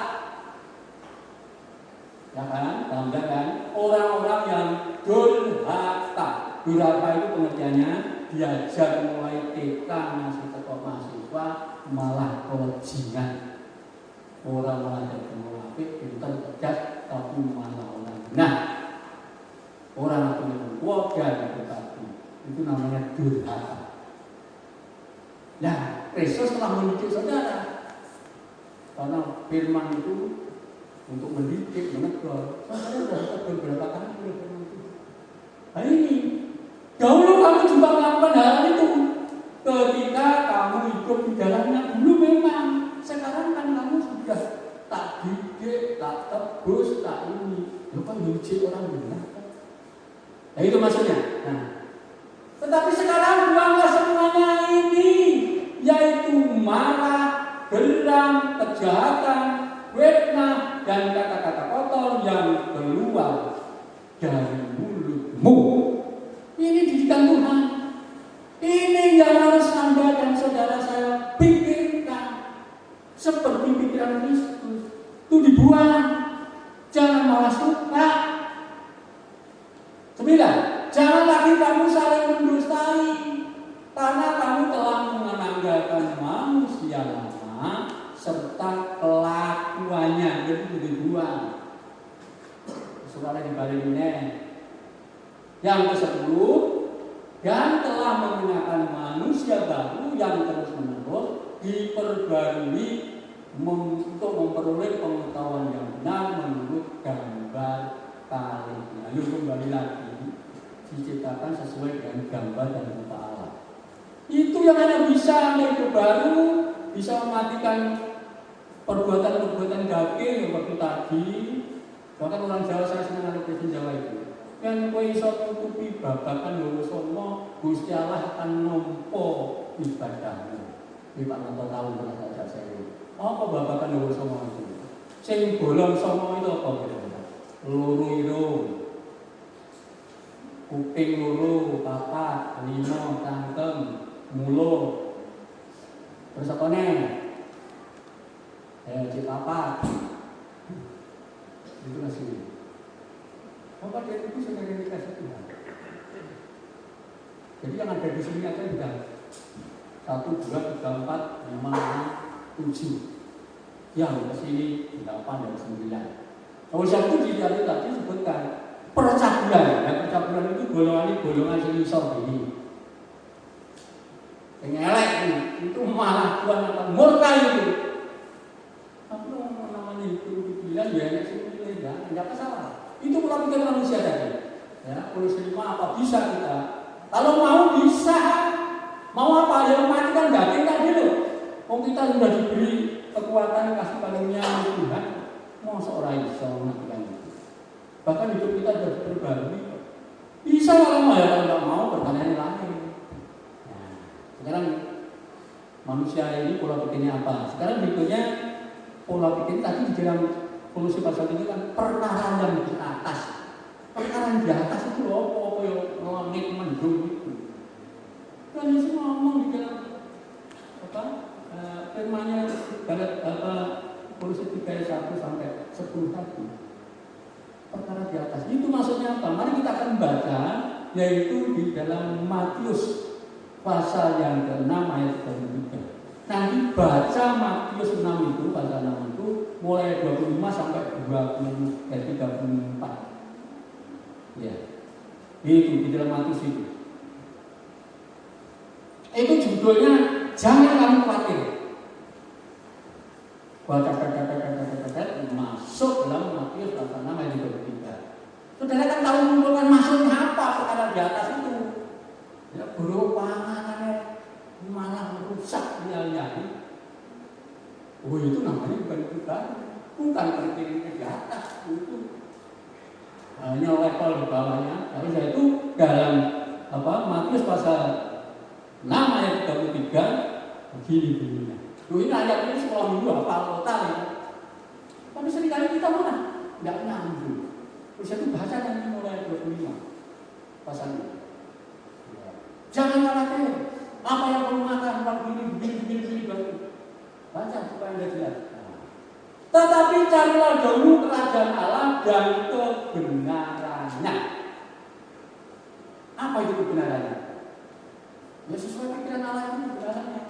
C: Ya kan? Bangga kan? Orang-orang yang durhaka. Durhaka itu pengertiannya diajar mulai TK masih tetap mahasiswa malah kelajingan. Orang malah jadi munafik, pintar, cerdas, tapi malah orang. Nah, orang itu keluarga tetapi itu namanya durhaka. Nah, Kristus telah mendidik saudara. Karena firman itu untuk mendidik, menegur. Saudara sudah beberapa kali firman itu. Nah ini, dahulu kamu juga melakukan hal itu. Ketika kamu hidup di dalamnya dulu memang. Sekarang kan kamu sudah tak didik, tak tebus, tak ini. Lupa nyuci orang benar. Nah itu maksudnya. Nah, tetapi sekarang buanglah semuanya ini, yaitu marah, geram, kejahatan, fitnah, dan kata-kata kotor yang keluar dari mulutmu. Ini didikan Tuhan. Ini yang harus Anda dan saudara saya pikirkan. Seperti pikiran Kristus. Itu dibuang. Jangan malah suka. 9. Jangan lagi kamu saling mendustai, karena kamu telah menanggalkan manusia lama serta kelakuannya. Jadi dibuang. Saudara dibalik ini. Yang ke-10, dan telah menggunakan manusia baru yang terus-menerus diperbarui untuk memperoleh pengetahuan yang benar menurut gambar kalinya. Lalu kembali lagi diciptakan sesuai dengan gambar dan rupa Allah. Itu yang hanya bisa hidup baru, bisa mematikan perbuatan-perbuatan daging seperti tadi, Bahkan orang Jawa, saya senang ada presiden Jawa itu. Kan kowe iso nutupi babakan loro songo, Gusti Allah akan nampa ibadahmu. Iki Pak Noto tahu kalau saya. Apa babakan loro songo itu? Sing bolong songo itu apa kira-kira? Loro irung, kuping loro, papat, lima, cangkem, mulut. Terus apa nih? Cek papat. Itu masih. Bapak dia itu sudah dikasih Tuhan. Jadi yang ada di sini aja sudah 1, 2, 3, 4, 5, 6, 7. Yang kesini 8 dan 9. Kalau yang itu tadi sebutkan percabulan. Ya, percabulan itu golongan sini isor ini. Yang elek itu malah Tuhan akan murka itu. Apa namanya itu dibilang ya enak sini enggak masalah. Itu pola pikir manusia tadi. Ya, polis 5 apa bisa kita? Kalau mau bisa. Mau apa? Yang matikan daging kan gitu. Kalau kita sudah diberi kekuatan kasih karunia Tuhan, mau seorang bisa matikan itu. Bahkan hidup kita sudah berbarui. Bisa kalau mau ya, kalau tidak mau pertanyaan lain. Nah, sekarang manusia ini pola pikirnya apa? Sekarang berikutnya pola pikir tadi di dalam Kolose pasal ini kan perkara yang di atas. Perkara yang di atas itu apa yang langit mendung itu. Dan Yesus ngomong di dalam firman-Nya pada Kolose 3 ayat 1 sampai 10 tadi. Perkara di atas itu maksudnya apa? Mari kita akan baca, yaitu di dalam Matius pasal yang ke-6 ayat 23. Nanti baca Matius 6 itu, pasal 6 itu mulai 25 sampai 34. Ya. Itu di dalam Matius itu. Itu judulnya jangan kamu khawatir. Baca masuk dalam Matius pasal 6 ayat 23. Saudara kan tahu mengumpulkan maksudnya apa perkara di atas itu. Ya, buruk panganannya malah merusak nyali-nyali. Oh itu namanya bukan berpikir di atas itu. Hanya level di bawahnya. Tapi saya itu dalam Matius pasal 6 ayat 33 begini. Ini ayat ini sekolah minggu hafal total ya. Tapi seringkali kita mana? Tidak nyambung. Terus itu baca nanti mulai 25 pasal ini. Jangan khawatir. Apa yang perlu makan? Begini. Baca supaya Anda jelas. Tetapi carilah dahulu kerajaan Allah dan kebenarannya. Apa itu kebenarannya? Ya sesuai pikiran Allah itu kebenarannya.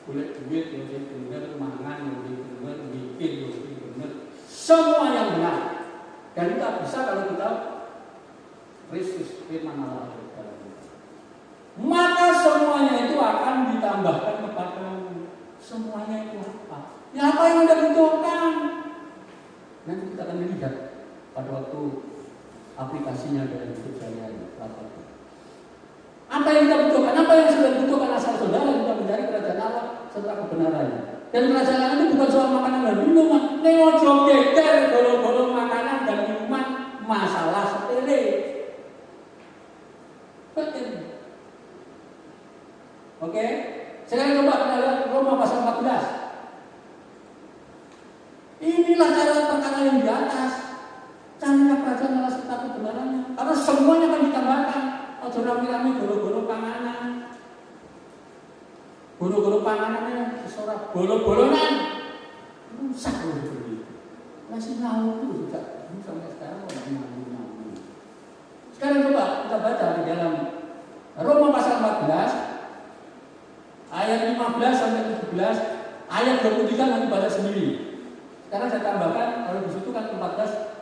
C: Boleh duit, boleh benar, mangan, boleh benar, bikin, boleh benar. Semua yang benar. Dan kita bisa kalau kita Kristus firman Allah. Maka semuanya itu akan ditambahkan kepadamu. Semuanya itu apa? Ya apa yang Anda butuhkan? Nanti kita akan melihat pada waktu aplikasinya dalam hidup sehari-hari. Apa yang kita butuhkan? Apa yang sudah dibutuhkan asal saudara kita mencari kerajaan Allah setelah kebenarannya. Dan kerajaan Allah itu bukan soal makanan dan minuman. Neojo geger golong-golong makanan dan minuman masalah sepele. Betul. Oke, sekarang coba kita lihat Roma pasal 14. Inilah cara perkara yang di atas. Carilah kerajaan Allah serta kebenarannya. Karena semuanya akan ditambahkan. Ojo rame-rame golo-golo panganan. Golo-golo panganannya sesorak bolo-bolonan. Rusak loh seperti itu. Masih ngawur itu juga. Sampai sekarang kok ngawur. Sekarang coba kita baca di dalam Roma pasal 14 ayat 15 sampai 17, ayat 23 nanti baca sendiri. Sekarang saya tambahkan, kalau di situ kan 14,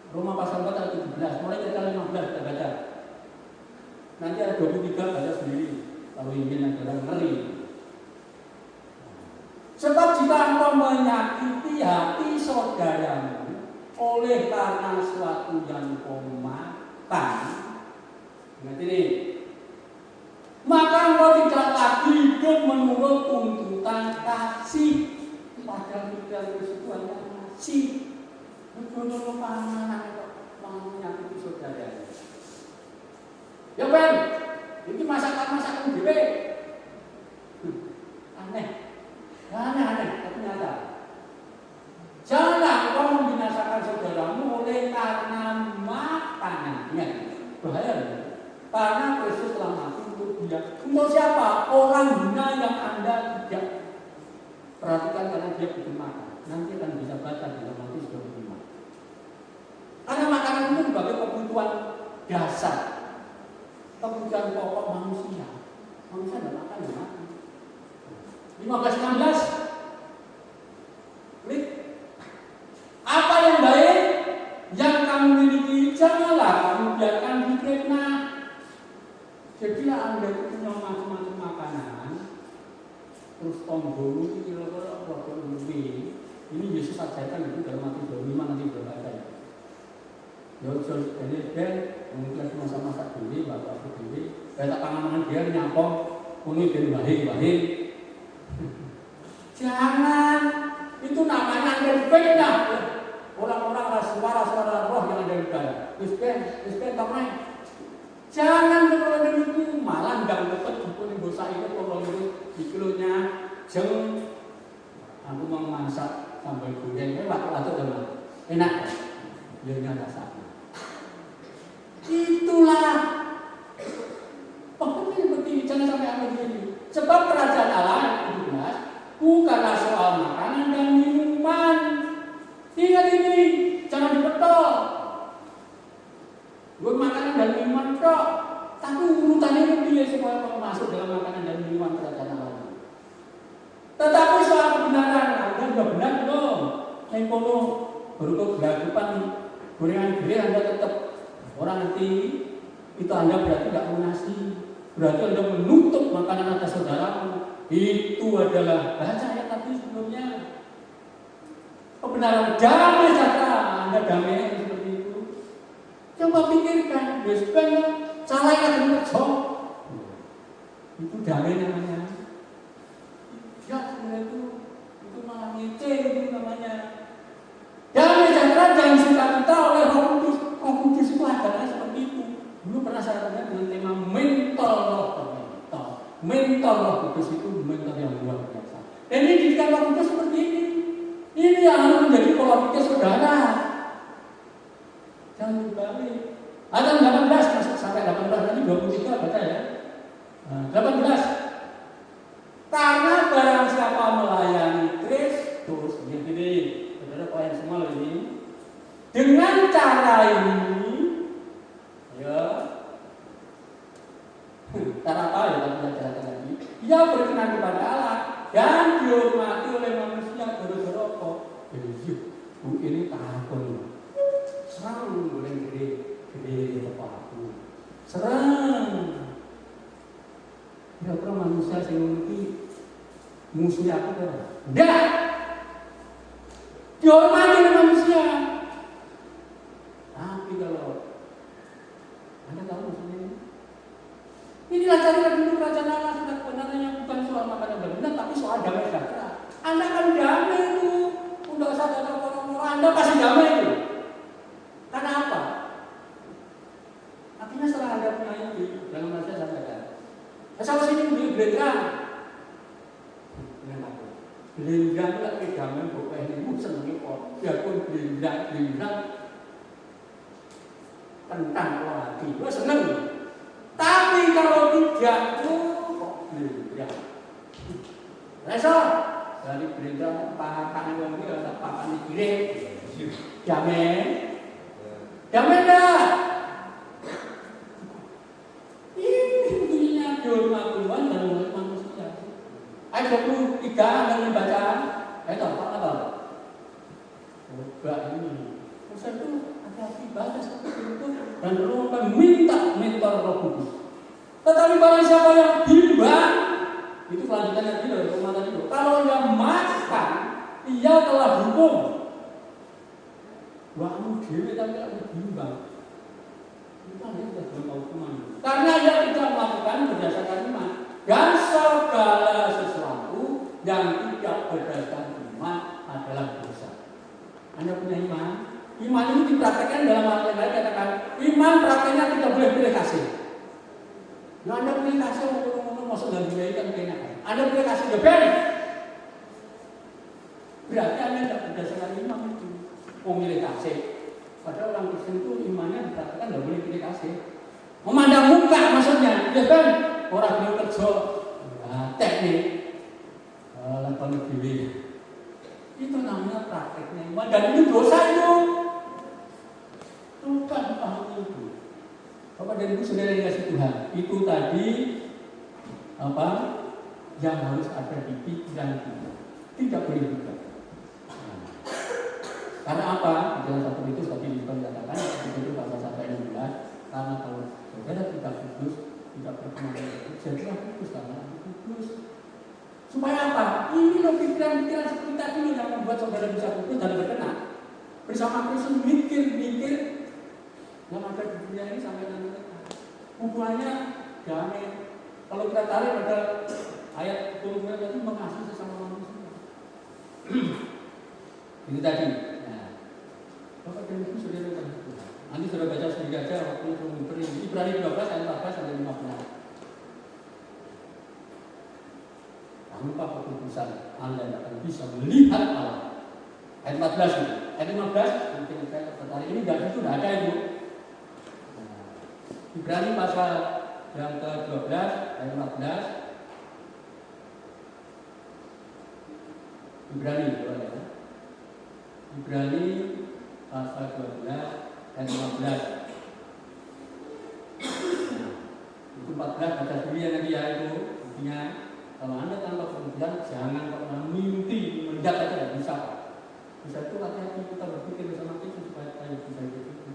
C: Roma pasal 4 ayat 17, mulai dari 15 kita baca. Nanti ayat 23 baca sendiri, kalau ingin adalah ngeri. Sebab jika engkau menyakiti hati saudaramu oleh karena suatu yang kau makan, ingat ini, maka engkau tidak lagi hidup menurut tuntutan kasih. Padahal kita harus itu hanya kasih. Menurut panganan masakan dhewe. Aneh, tapi nyata. Janganlah kau membinasakan saudaramu oleh karena makanannya. Bahaya. Karena Kristus telah mati untuk dia. Untuk siapa? Orang hina yang Anda tidak perhatikan karena dia butuh makan. Nanti akan bisa baca dalam Matius 25. Karena makanan itu sebagai kebutuhan dasar, kebutuhan pokok manusia. Manusia tidak makan, ya mati. 15-16. Klik. Apa yang baik yang kamu miliki, janganlah kamu biarkan difitnah. Jadilah Anda itu punya macam-macam makanan, terus tombol itu kira-kira produk lebih. Ini Yesus ajarkan itu dalam Matius 25 nanti berbaca ya. Yosef dan mungkin masa-masa dulu, bapak dulu, kata tangan dia nyampong, ini dari bahing. Jangan, itu namanya fitnah. Orang-orang suara roh yang ada di dalam. Ispen, tamai. Jangan kalau itu malah nggak dapat jemput dosa itu kalau itu di kilonya jeng. Aku mau masak sampai goreng, waktu dengan enak, dia rasa. Itulah. Pokoknya seperti jangan sampai ada begini. Sebab kerajaan Allah itu jelas bukanlah soal makanan dan minuman. Ingat ini, jangan dipetol. Buat makanan dan minuman kok, tapi urutannya itu pilih supaya kamu masuk dalam makanan dan minuman kerajaan Allah. Tetapi soal kebenaran, Anda sudah benar belum? Yang kono baru keberagaman gorengan gede Anda tetap orang nanti itu Anda berarti tidak menasi, berarti Anda menutup makanan atas saudaramu. Itu adalah baca ayat tadi sebelumnya. Kebenaran damai saja, Anda damai seperti itu. Coba pikirkan, biasanya salah yang ada itu damai namanya. Ya, sebenarnya itu malah ngece itu namanya. Damai saja jangan sukacita oleh Roh Kudus. Roh Kudus itu ajarannya seperti itu. Dulu pernah saya dengar dengan tema mentor Roh Kudus itu mentor yang luar biasa. Dan ini didikan Roh Kudus seperti ini. Ini yang harus menjadi pola pikir saudara. Jangan dibalik. Ayat 18 masuk sampai 18 nanti 23 baca ya. 18. Karena barang siapa melayani Kristus, jadi saudara poin semua ini. Dengan cara ini, ya, cara apa ya cara lagi? Ia berkenan kepada Allah dan dihormati oleh manusia gara-gara apa? Ini takut. Serang boleh gede kepalaku. Serang. Kira-kira manusia yang memiliki musuhnya aku kan? Enggak. Dihormati oleh manusia. Tapi kalau Anda tahu musuhnya ini? Inilah carilah dulu kerajaan Allah sudah kebenarannya bukan soal makanan dan benar, tapi soal damai sejahtera. Anda akan damai itu. Tidak usah datang orang-orang, Anda pasti damai itu. Karena apa? Artinya setelah Anda punya ini, dalam bahasa saya katakan, asal sini beli blendrang. Blendrang itu lagi damai, bukan ini senangnya kok. Biarpun blendrang kentang lagi, gue seneng. Tapi kalau tidak, kok blendrang. Resor. Dari berita pakan yang ini ada pakan dikirim, damai dah. Ini bunyinya dihormati dan manusia. Ayat 23 dari bacaan, ayat apa? Coba ini, Musa itu hati-hati baca seperti itu dan perlu minta mentor Roh Kudus. Tetapi barang siapa yang bimbang, itu kelanjutannya dari rumah tadi. Kalau yang makan, ia telah hukum. Wahmu dewi tapi ada bimbang. Itu dia sudah dalam hukuman. Karena ia tidak melakukan berdasarkan iman. Dan segala sesuatu yang tidak berdasarkan iman adalah dosa. Anda punya iman? Iman ini dipraktekkan dalam hal yang lain katakan iman prakteknya tidak boleh pilih kasih. Nah, Anda punya kasih ngomong masuk dalam dunia itu kan enak. Anda punya kasih jebel. Berarti Anda tidak berdasarkan iman itu. Memilih kasih. Padahal orang Kristen itu imannya dikatakan tidak boleh pilih kasih. Memandang muka maksudnya, ya kan? Orang yang kerja, teknik, lakukan diri. Itu namanya prakteknya iman dan itu dosa itu. Bukan paham itu. Bapak dan Ibu saudara yang kasih Tuhan, itu tadi apa yang harus ada di pikiran kita. Tidak boleh juga. Karena apa? Di dalam satu itu tadi dikatakan itu pasal sampai 16. Karena kalau saudara tidak kudus, tidak berkenan, jadilah kudus karena kudus. Supaya apa? Ini loh pikiran-pikiran seperti tadi yang membuat saudara bisa kudus dan berkenan. Bersama Kristus mikir-mikir yang ada di dunia ini sampai nanti. Hubungannya damai. Kalau kita tarik pada ayat 20 tadi mengasihi sesama manusia. Ini tadi. Nah, Bapak dan Ibu saudara yang Tuhan. Nanti sudah baca sendiri aja waktu itu memberi Ibrani 12 ayat 14 sampai 15. Tanpa kekudusan Anda akan bisa melihat Allah. Ayat 14 itu. Ayat 15 mungkin saya tertarik ini dari itu sudah ada itu. Ibrani pasal yang ke-12 ayat 14. Ibrani ya. Ibrani pasal 12 ayat 15. Itu 14 baca sendiri ya nanti ya itu. Intinya kalau Anda tanpa kemudian jangan pernah mimpi mendak aja tidak bisa. Bisa itu hati-hati kita berpikir bersama kita supaya kita bisa begitu.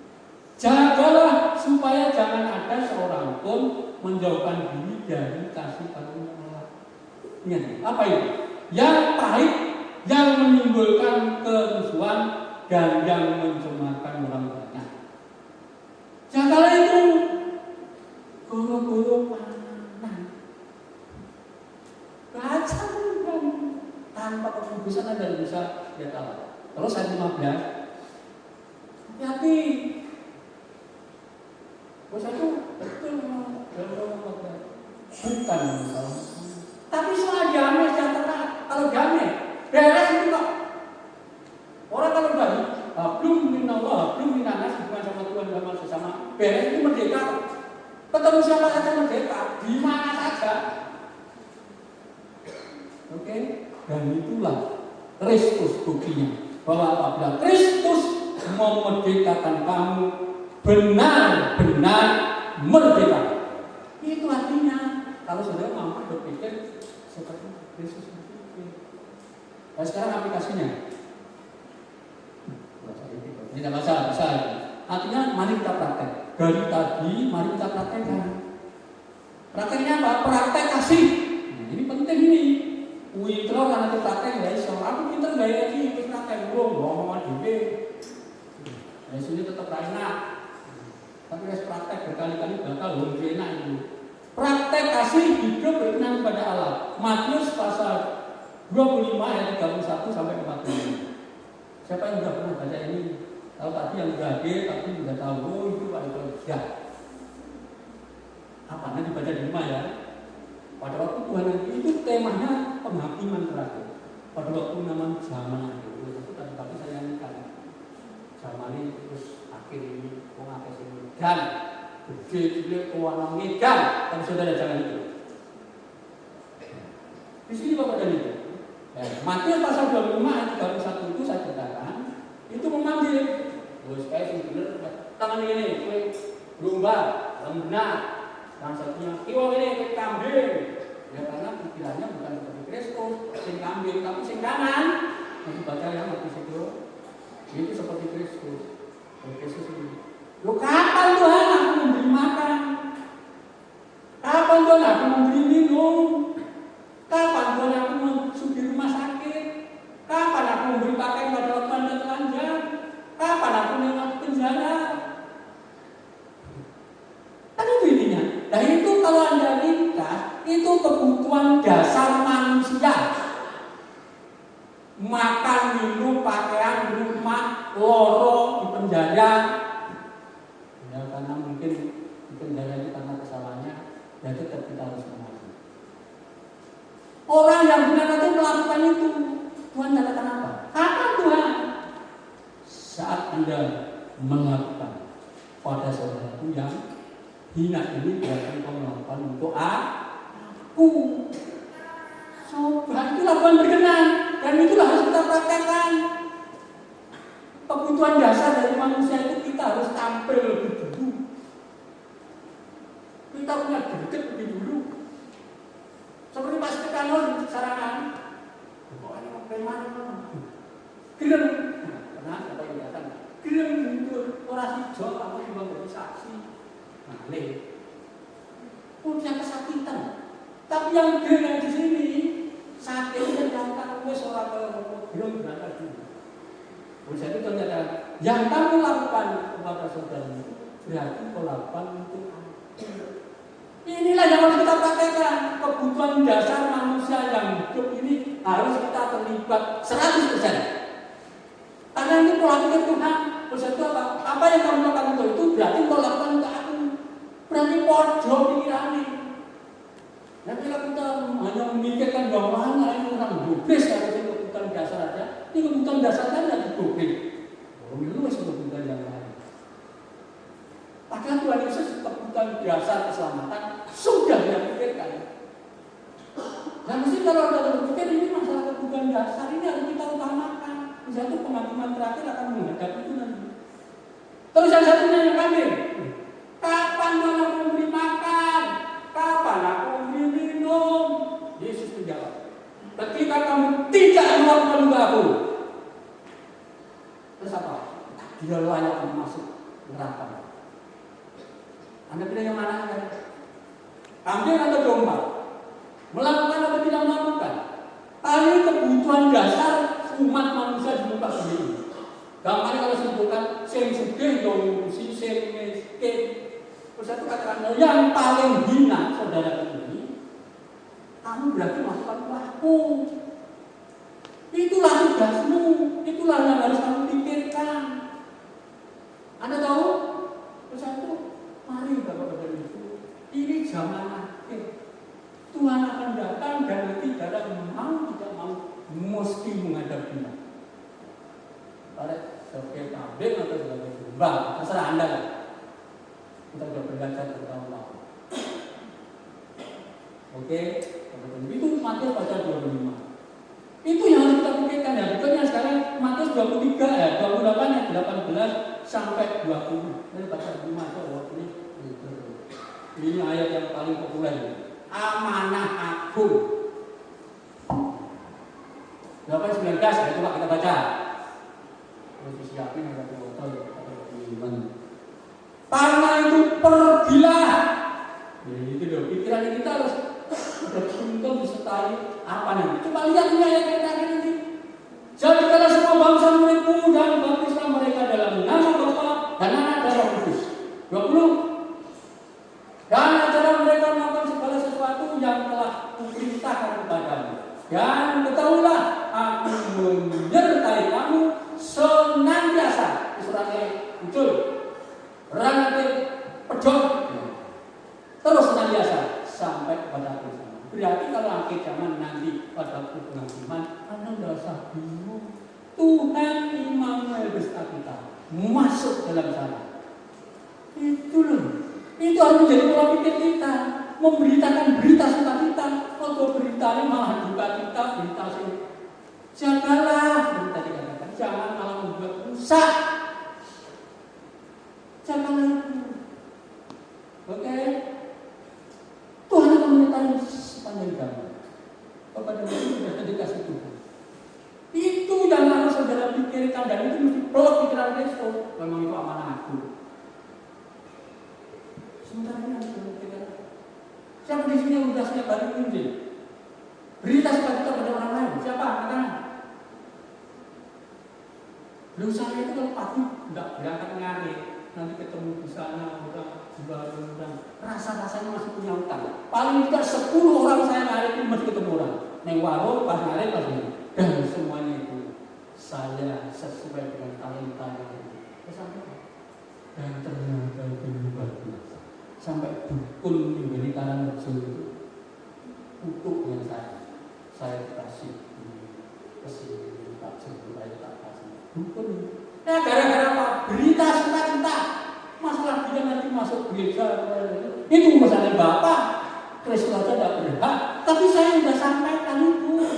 C: Jagalah supaya jangan ada seorang pun menjauhkan diri dari kasih karunia Allah. Ingat, apa itu? Yang pahit, yang menimbulkan kerusuhan dan yang mencemarkan orang banyak. Jagalah itu. Guru-guru panah. Baca kan tanpa kekudusan Anda bisa lihat Allah. Terus ayat 15. Hati-hati. Dosa itu betul bukan masalah. Tapi soal damai sejahtera, kalau damai beres itu kok. Orang kalau baru belum minallah, belum minanas hubungan sama Tuhan sama sesama beres itu merdeka. Ketemu siapa saja merdeka, di mana saja. Oke, dan itulah Kristus buktinya bahwa apabila Kristus memerdekakan kamu benar-benar merdeka. Itu artinya kalau saudara mampu berpikir seperti Kristus berpikir. Nah sekarang aplikasinya. Ini tidak masalah, bisa. Artinya mari kita praktek. Dari tadi mari kita praktekkan. Prakteknya apa? Praktek kasih. Nah, ini penting ini. Witro karena kita praktek ya iso. Aku pinter gak ya iki wis praktek ngomong dhewe. Ya sini tetap enak. Tapi harus praktek berkali-kali bakal lebih enak itu. Praktek kasih hidup berkenan kepada Allah. Matius pasal 25 ayat 31 sampai 45. Siapa yang sudah pernah baca ini? Tahu tadi yang sudah hadir, tapi sudah tahu itu ada sudah. Apa nanti baca di rumah ya? Pada waktu Tuhan itu temanya penghakiman terakhir. Pada waktu nama zaman akhir itu tapi saya ingat zaman ini terus akhir ini mengakhiri ini dan gede kewanang ngedan. Tapi saudara jangan itu. Di sini Bapak dan Ibu. Matius pasal 25 ayat 31 itu saya katakan itu memanggil. Bos kayak sih bener tangan ini, kue domba, benar. Dan satunya kiwang ini kambing. Ya karena pikirannya bukan seperti Kristus, sing kambing tapi sing kanan. Nanti baca ya mati situ. Itu seperti Kristus. Kristus ini. Loh kapan Tuhan aku memberi makan? Kapan Tuhan aku memberi minum? Kapan Tuhan aku mensupi rumah sakit? Kapan aku memberi pakaian pada waktu Anda telanjang? Kapan aku lewat penjara? Kan itu intinya. Nah itu kalau Anda ringkas, itu kebutuhan dasar manusia. Makan, minum, pakaian, rumah, loro, di penjara. Orang yang benar itu melakukan itu. Tuhan katakan apa? Kata Tuhan, saat Anda melakukan pada saudaraku yang hina ini, berarti kau melakukan untuk aku. Tuhan itulah Tuhan berkenan, dan itulah harus kita praktekkan. Kebutuhan dasar dari manusia itu kita harus tampil lebih dulu. Kita punya greget lebih dulu. Seperti Pak Stikano di sarangan. Pokoknya mau preman itu. Gelem. Pernah apa yang datang? Gelem itu orang hijau, aku juga jadi saksi. Malih. Punya kesakitan. Tapi yang gelem di sini sakit dan datang wes orang belum berangkat dulu. Oleh itu ternyata yang kamu lakukan kepada saudaramu berarti kau lakukan untuk aku. Inilah yang harus kita praktekkan. Kebutuhan dasar manusia yang hidup ini harus kita terlibat 100%. Karena itu pola pikir Tuhan. Oleh itu apa yang kamu lakukan untuk itu berarti kau lakukan untuk aku. Berarti pojok pikirannya. Nah bila kita hanya memikirkan bahwa ini orang gobres harus itu kebutuhan dasar saja. Ini kebutuhan dasar saja digobres. Oh, itu masih kebutuhan yang lain. Padahal Tuhan Yesus kebutuhan dasar keselamatan sudah dia pikirkan. Dan mesti kalau Anda berpikir ini masalah kebutuhan dasar ini harus kita utamakan. Misalnya itu penghakiman terakhir akan menghadap itu nanti. Terus yang satunya yang kambing. Kapan Tuhan aku memberi makan? Kapan aku memberi minum? Yesus menjawab, ketika kamu tidak melakukan untuk aku. Terus apa? Dia layak masuk neraka. Anda pilih yang mana? Kambing atau domba? Melakukan atau tidak melakukan? Ini kebutuhan dasar umat manusia di muka bumi ini. Gampangnya kalau sebutkan sing sugih dong ngurusi sing miskin. Terus itu katakan yang paling hina saudara ini, kamu berarti masukkan ke aku. Itulah tugasmu, itulah yang harus kamu pikirkan. Anda tahu? Terus itu mari Bapak-Bapak Ibu, ini zaman akhir. Tuhan akan datang dan nanti dalam mau tidak mau mesti menghadapi kita. Baik sebagai kambing atau sebagai domba, terserah Anda. Kita sudah belajar bertahun-tahun. Oke, itu Matius pasal 25. Itu yang harus kita pikirkan ya. Bukannya sekarang Matius 23 ya, 28 ya, 18 sampai 20. Ini pasal 5 itu waktu ini. Ini ayat yang paling populer. Amanah agung. 8:19 ya, coba kita baca. Terus disiapin ada foto ya, karena itu pergilah. Itu loh, pikiran kita harus beruntung disertai apa nih? Coba lihat ini ayat yang terakhir nanti. Jadikanlah semua bangsa muridmu dan baptislah mereka dalam nama Bapa dan Anak dan Roh Kudus. 20. Dan ajarlah mereka melakukan segala sesuatu yang telah kuperintahkan kepadamu. Dan ketahuilah aku menyertai kamu senantiasa. Suratnya muncul. Ranate pedot terus senantiasa sampai kepada akhir zaman. Berarti kalau akhir zaman nanti pada penghakiman, Anda tidak usah bingung. Tuhan Immanuel beserta kita masuk dalam sana. Itu loh. Itu harus menjadi pola pikir kita. Memberitakan berita sukacita. Kalau beritanya malah duka kita, berita sih. Jagalah, berita dikatakan, jangan malah membuat rusak. Janganlah itu. Oke. Tuhan akan menyertai sepanjang zaman. Kepada kita sudah dikasih Tuhan. Itu yang harus saudara pikirkan dan itu mesti blok pikiran Kristus. Memang itu amanah aku. Sementara ini harus berpikir. Siapa di sini yang sudah setiap hari Injil? Berita sukacita pada orang lain. Siapa? Katakan. Belum saya itu kalau pagi tidak berangkat ngari. Nanti ketemu di sana orang jual orang rasa-rasanya masih punya utang. Paling tidak 10 orang saya narik itu masih ketemu orang. Neng warung pas narik pas ini dan semuanya itu saya sesuai dengan talenta yang itu. Dan ternyata itu luar biasa. Sampai dukun di Karangrejo itu untuk dengan saya. saya kasih kesini tak jemput aja tak kasih dukun. Ya gara-gara apa? Berita cinta-cinta masalah dia nanti masuk gereja itu masalah bapak. Kristus aja tidak berhak, tapi saya sudah sampaikan itu,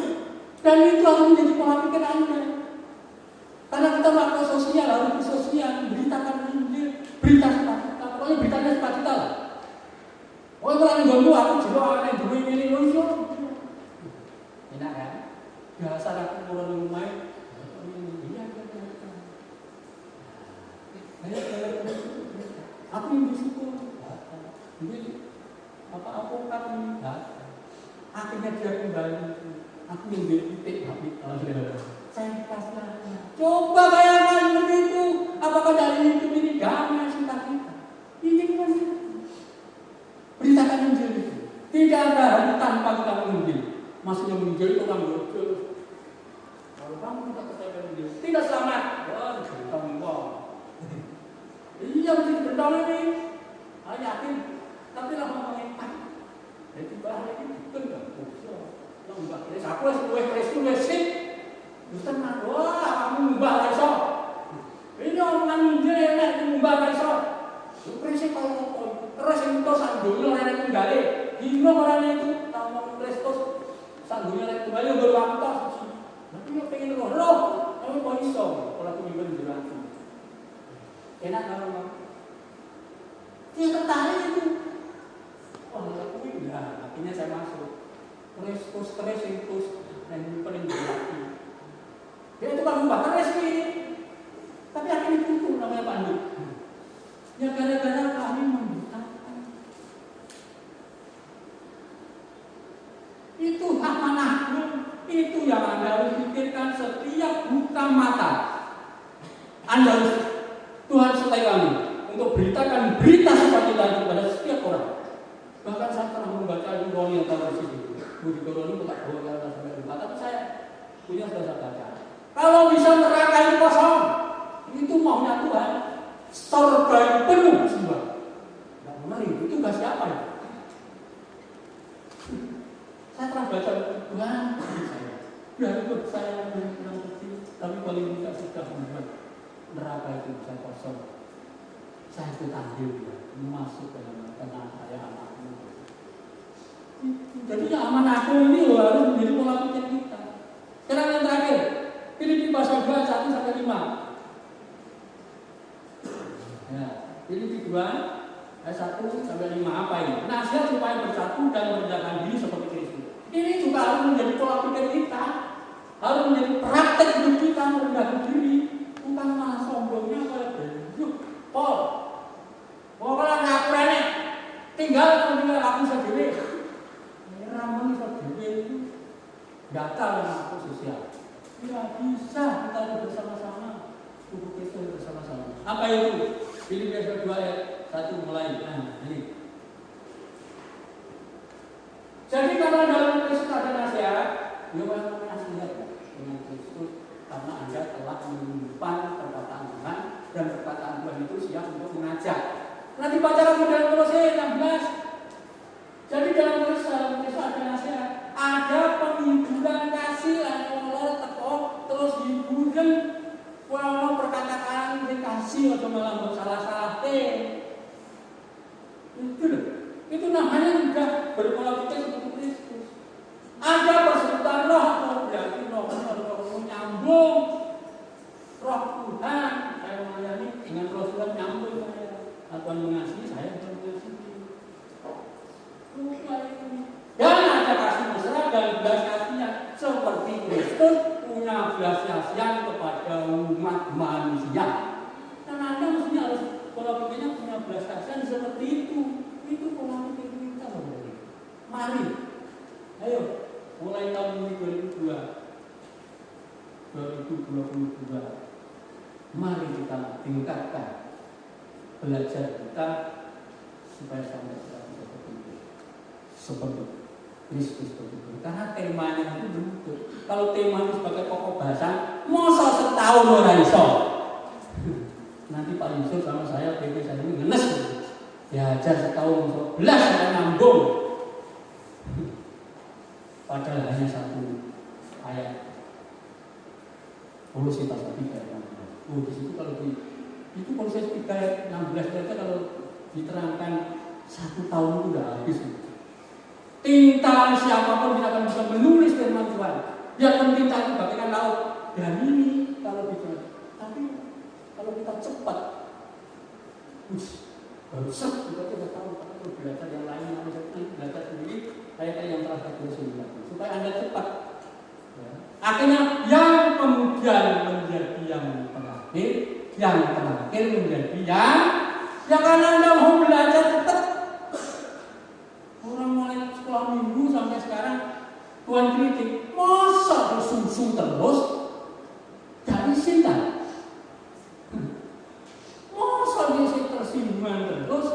C: dan itu harus menjadi pola pikir Anda. Karena kita melakukan sosial, harus di sosial, beritakan Injil, berita sukacita, pokoknya beritanya sukacita lah. Oh itu orang ganggu aku juga orang yang dulu milih muncul. Enak kan? Biasa aku mulai main. Aku yang bersyukur. Apa-apa kami akhirnya dia kembali. Aku yang titik habis. Saya pasrah. Coba bayangkan begitu. Apakah dari hidup ini damai sukacita? Ini kan beritakan Injil itu. Tidak ada hari tanpa kita menginjil. Maksudnya menginjil itu orang bocor. Kalau kamu tidak percaya Injil, tidak selamat. Wah, beritahu engkau. Iya mesti beritahu ini. Yakin. Tapi lah ngomongin jadi bahaya ini betul nggak? Mbak Kris, aku Kristus sih. Justru nak, wah kamu mbak Kris. Ini omongan Injil enak itu mbak Kris. Kris kalau terus itu sanggungnya orang itu kembali. Hingga orang itu tahu Kristus sanggungnya kembali berwaktu. Tapi dia pengen roh, kamu mau iso kalau aku mimpi jurang. Enak kalau dia tertarik itu. Oh, aku enggak. Akhirnya saya masuk. Kristus dan paling berarti. Dia itu kan membakar resmi. Tapi akhirnya itu namanya Pandu. Ya gara-gara kami membukakan. Itu amanahmu. Itu yang Anda harus pikirkan setiap buka mata. Anda harus Tuhan sertai kami untuk beritakan berita sukacita kepada setiap orang. Bahkan saya pernah membaca Deuteronomi yang tahu di sini. Deuteronomi tak tahu kalau sampai lupa, tapi saya punya sudah saya baca. Kalau bisa neraka itu kosong, itu maunya Tuhan. Surga penuh semua. Tidak menarik, itu tugas siapa ya? Saya pernah baca Tuhan. Biarpun saya kurang kecil, tapi paling tidak sudah membuat neraka itu bisa kosong. Saya itu ambil dia, masuk ke dalam tanah saya anakmu. Jadi amanahku ini harus menjadi pola pikir kita. Sekarang yang terakhir, Filipi pasal 2 1 sampai 5. Ya, Filipi 2 ayat 1 sampai 5 apa ini? Nasihat supaya bersatu dan merendahkan diri seperti Kristus. Ini juga harus menjadi pola pikir kita, harus menjadi praktek hidup kita merendahkan diri, bukan malah sombongnya kayak bentuk. Pokoknya nggak berani tinggal aku sendiri. Ramai sendiri itu data dengan aku sosial. Tidak bisa kita bersama-sama, tubuh Kristus bersama-sama. Apa itu? Filipi 2 ayat 1 mulai. Nah, ini. Jadi karena dalam Kristus ada nasihat, yang nasihat dengan Kristus karena Anda telah menyimpan perkataan Tuhan dan perkataan Tuhan itu siap untuk mengajak. Nanti baca lagi dalam Kolose 16. Jadi dalam Kristus ada nasihat, ada penghiburan kasih Allah teko terus hiburan walau perkataan kasih atau malah bersalah-salah itu namanya juga berpola pikir seperti Kristus. Ada persekutuan roh atau berarti roh nyambung roh Tuhan saya melayani dengan roh Tuhan nyambung saya atau mengasihi saya atau mengasihi dan ada kasih mesra dan belas kasihan seperti Kristus punya belas kasihan kepada umat manusia. Dan Anda mestinya harus pola pikirnya punya belas kasihan seperti itu pola pikir kita loh. Mari ayo mulai tahun ini 2022 mari kita tingkatkan belajar kita supaya sampai seperti Kristus begitu. Karena temanya itu begitu. Kalau tema itu sebagai pokok bahasan, masa setahun orang iso. Nanti Pak Yusuf sama saya, PP saya ini ngenes. Diajar setahun, 11 saya nyambung. Padahal hanya satu Kolose pasal 3 ayat 16. Oh, di situ kalau itu Kolose 3 ayat 16 ternyata kalau diterangkan 1 tahun itu udah habis. Tinta siapapun tidak akan bisa menulis firman Tuhan. Yang tinta itu bagaikan laut. Dan ini kalau kita, tapi kalau kita cepat, baru kita sudah tahu. Kalau belajar yang lain, belajar sendiri, kayak yang telah tertulis supaya Anda cepat. Ya. Akhirnya yang kemudian menjadi yang terakhir, menjadi yang kan Anda mau belajar tetap. Orang mulai sekolah minggu sampai sekarang Tuhan kritik, masa bersungsung terus dari cinta, masa dia tersinggungan terus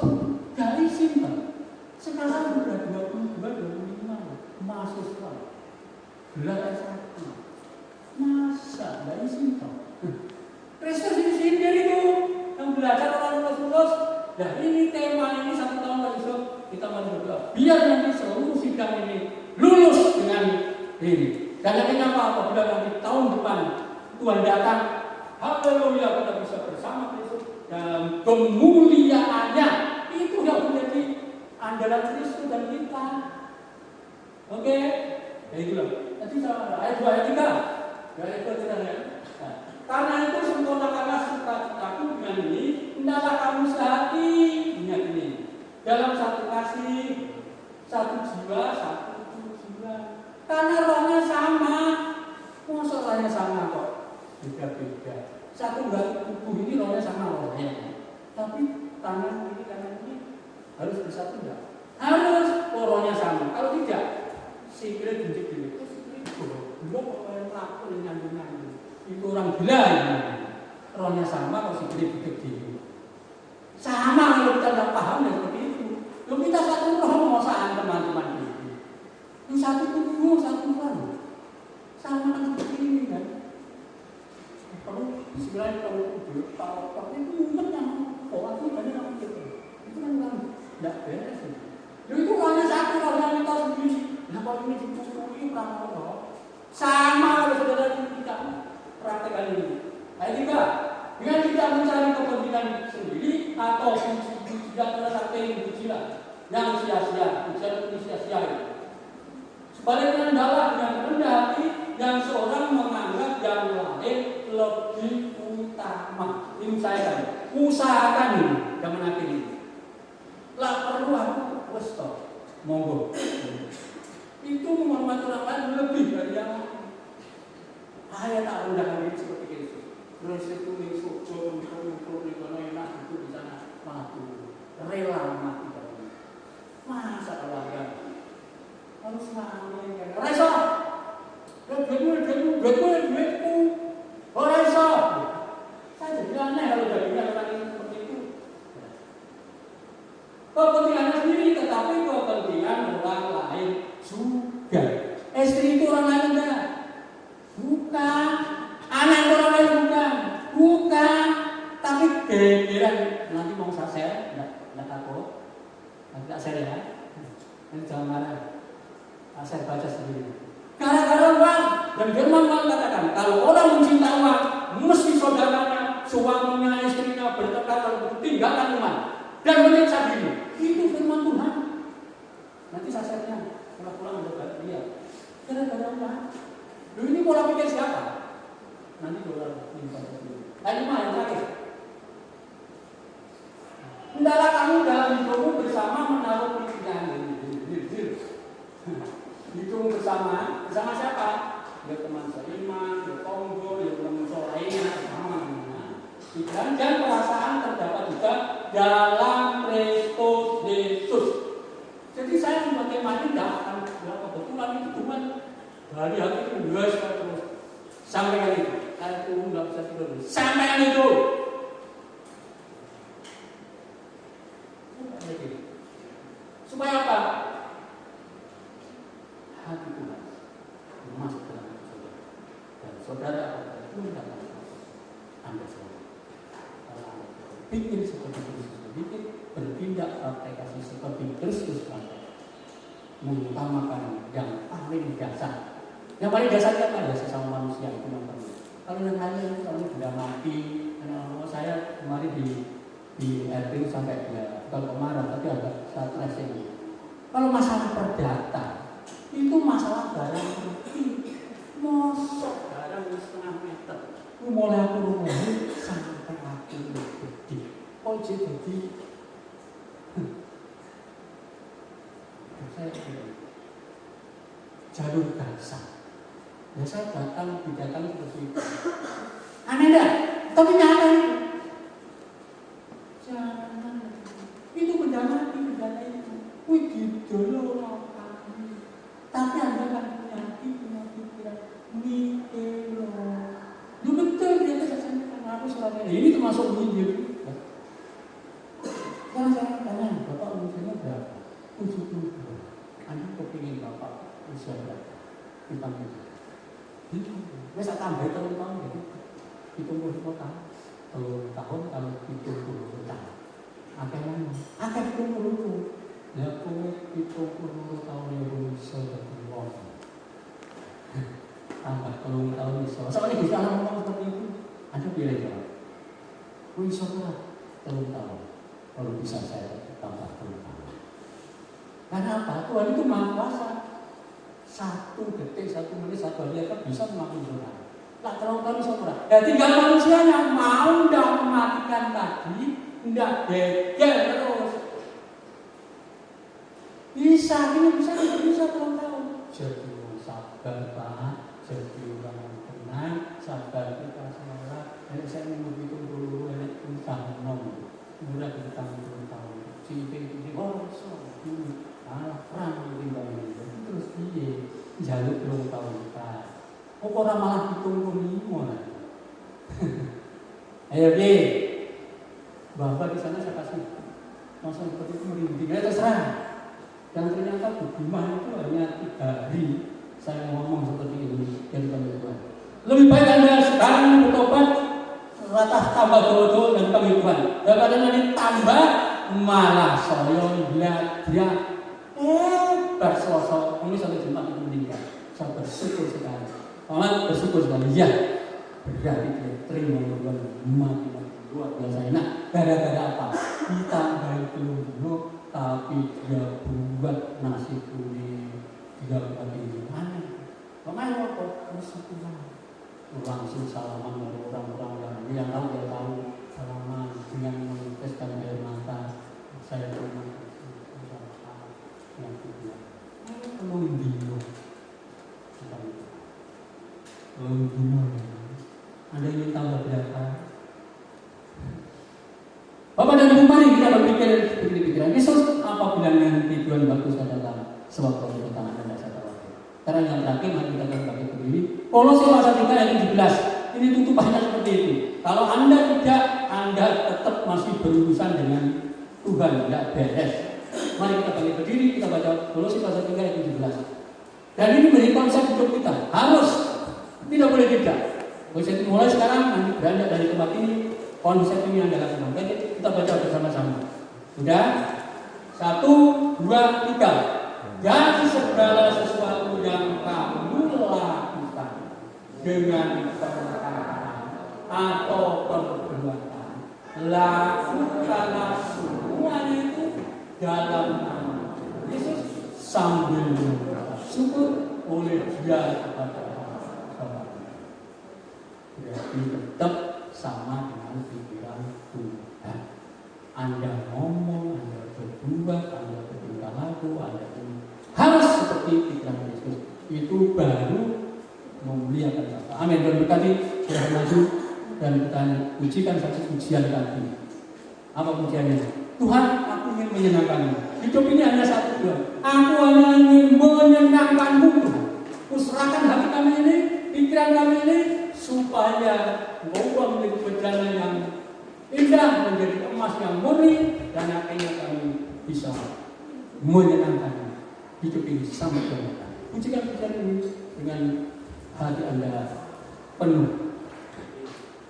C: dari cinta. Sekarang sudah 22, 25 mahasiswa belajar satu, masa dari cinta. Kristus di sini itu yang belajar orang lulus. Nah ini tema ini 1 tahun lagi kita mau berdoa. Biar nanti seluruh sidang ini lulus dengan ini. Dan nantinya apabila nanti tahun depan Tuhan datang, haleluya, kita bisa bersama Kristus dalam kemuliaannya. Itu yang menjadi andalan Kristus dan kita. Oke? Ya itulah. Tadi sama ayat 2 ayat 3. Ayat 2 kita lihat. Karena itu sempurnakanlah sukacitaku dengan ini, hendaklah kamu sehati, ingat ini, dalam satu kasih, satu jiwa, satu tujuan. Karena rohnya sama, masalahnya sama kok, beda-beda. Satu tubuh ini rohnya sama rohnya, tapi tangan ini harus bersatu enggak? Harus, rohnya sama. Kalau tidak, sikile dincik-dincik, terus sikile belum orang melakukan nyambung-nyambung. Itu orang gila ini. Rohnya sama kalau sikile gede-gede. Sama kalau kita tidak paham ya seperti itu. Lalu kita satu roh mosaan teman-teman ini. Ini satu tubuh, satu roh. Sama kan seperti ini kan. Kalau istilahnya kalau itu mungkin yang aku banyak orang gitu. Itu kan tidak beres. Lalu itu rohnya satu, rohnya kita sendiri. Nah kalau ini dicuri orang roh. Sama kalau saudara kita praktekkan ini. Ayat 3. Dengan tidak mencari kepentingan sendiri atau tidak merasa ingin berjilat yang sia-sia, ujian itu sia-sia. Sebaliknya adalah dengan rendah hati yang seorang menganggap yang lain lebih utama. Ini saya kan, usahakan ini, jangan akhir ini. Lah perlu aku, stop, monggo. Itu menghormati orang lain lebih dari yang lain. Ayat tak rendahkan ini seperti itu. Terus itu suku untuk enak itu di sana mati, rela mati dari. Masa keluarga harus mati kan? Resa, duitku, resa. Saya jadi aneh kalau jadinya orang ini seperti itu. Kepentingannya sendiri, tetapi kepentingan orang lain juga. Istri itu orang lain enggak? Bukan. Anak orang lain bukan. Tapi gegeran nanti mau saya share, enggak takut. Nanti tak share ya. Nanti jangan marah. Saya baca sendiri. Gara-gara uang dan firman Tuhan katakan, kalau orang mencinta uang, mesti saudaranya, suaminya, istrinya bertengkar kalau tinggalkan rumah dan menyiksa diri. Itu firman Tuhan. Nanti saya share-nya. Kalau pulang ada dia. Gara-gara uang. Lalu ini pola pikir siapa? Nanti dolar limpah dulu. Tadi yang terakhir. Hendaklah kamu dalam hidupmu bersama menaruh pikiran. Hidup bersama siapa? Ya teman seiman, ya tonggo, ya teman lainnya, sama. Dan perasaan terdapat juga dalam Kristus Yesus. Jadi saya sebagai mati tidak akan kebetulan itu Tuhan dari hati itu luas terus sampai kali itu. Saya itu nggak bisa tidur sampai kali itu. Supaya apa? Hati Tuhan masuk dalam saudara dan saudara itu dalam Anda semua. Kalau Anda bikin seperti Kristus bikin, bertindak praktek kasih seperti Kristus praktek, mengutamakan yang paling dasar. Yang paling dasar apa ya? Sesama manusia itu yang perlu. Kalau yang lain kalau sudah mati, karena saya kemarin di RT sampai ya kalau kemarin tapi agak stres ini. Kalau masalah perdata itu masalah barang bukti, mosok barang 1,5 meter. Aku mulai aku rumuhin sampai aku gede. Oh jadi saya jalur Gaza. Ya saya datang seperti itu. Aneh enggak? Tapi nyata itu. Jangan. Itu benda mati, benda itu. Wih gitu loh. Tapi Anda kan punya hati, punya pikiran. Mikir loh. Lu betul dia kesaksian aku selama ini. Ini termasuk minjem. Sekarang saya tanya, Bapak usianya berapa? 72. Anda kepingin Bapak usia berapa? Ditambah. Saya tambah tahun jadi itu umur tahun kalau itu tahun akan itu umur ya kowe itu umur tahun yang bisa jadi wong tambah tahun bisa soalnya bisa ngomong seperti itu Anda pilih ya kowe bisa tahun kalau bisa saya tambah tahun karena apa? Tuhan itu maha kuasa 1 detik, 1 menit, 1 hari kan bisa mengampuni. Tak terlalu saudara. Ya tinggal manusia yang mau tidak mematikan tadi, tidak geger terus. Bisa tahun-tahun. Jadi orang sabar Pak, jadi orang yang tenang, sabar kita semua. Jadi saya menghitung dulu, ini utang nom, mudah kita tahun. Cipi perang ini terus piye jaluk 2 tahun kan. Kok ora malah hitung kelima lah. Ayo Bi. Bapak di sana saya kasih langsung seperti itu merinding. Ya terserah. Dan ternyata Budiman itu hanya 3 hari saya ngomong seperti ini dari Tuhan. Lebih baik Anda sekarang bertobat latah tambah doa dan panggil Tuhan. Daripada nanti tambah malah saya lihat dia bersosok ini sampai Jumat itu meninggal. Saya bersyukur sekali. Amat bersyukur sekali. Ya, berarti dia terima Tuhan mati luar biasa enak. Gara-gara apa? Kita baik dulu, tapi dia buat nasi kuning, dia buat ini aneh. Makanya kok bersyukur langsung salaman dari orang-orang yang tahu dia tahu salaman dengan meneteskan air mata. Saya terima yang kedua, belum dino, Anda ingin tahu berapa? Bapak dan Ibu, mari kita berpikir seperti pikiran Yesus. Apabila nanti Tuhan bagus adalah sebab kalau tangan Anda saya tahu. Karena yang terakhir mari kita akan bagi berdiri. Kolose pasal 3 ayat 17. Ini tutupannya seperti itu. Kalau Anda tidak, Anda tetap masih berurusan dengan Tuhan, tidak beres. Mari kita bangkit berdiri, kita baca Kolose pasal 3 ayat 17. Dan ini menjadi konsep hidup kita. Harus, tidak boleh tidak. Konsep mulai sekarang nanti beranjak dari tempat ini, konsep ini yang dalam tempat kita baca bersama-sama. Sudah? 1, 2, 3. Dan segala sesuatu yang kamu lakukan dengan perkataan atau perbuatan, lakukanlah semuanya itu dalam nama Yesus sambil bersyukur oleh Dia kepada Allah. Berarti tetap sama dengan pikiran Tuhan. Anda ngomong, Anda berbuat, Anda bertingkah laku, Anda harus seperti pikiran Yesus. Itu baru memuliakan Bapa. Amin. Dan berkati sudah maju dan kita ujikan satu ujian tadi. Apa ujiannya? Tuhan, aku ingin menyenangkanmu. Hidup ini hanya satu Tuhan. Aku hanya ingin menyenangkanmu Tuhan. Kuserahkan hati kami ini, pikiran kami ini, supaya engkau menjadi perjalanan yang indah, menjadi emas yang murni, dan akhirnya kami bisa menyenangkan hidup ini sampai ke depan. Ujikan ujian ini dengan hati Anda penuh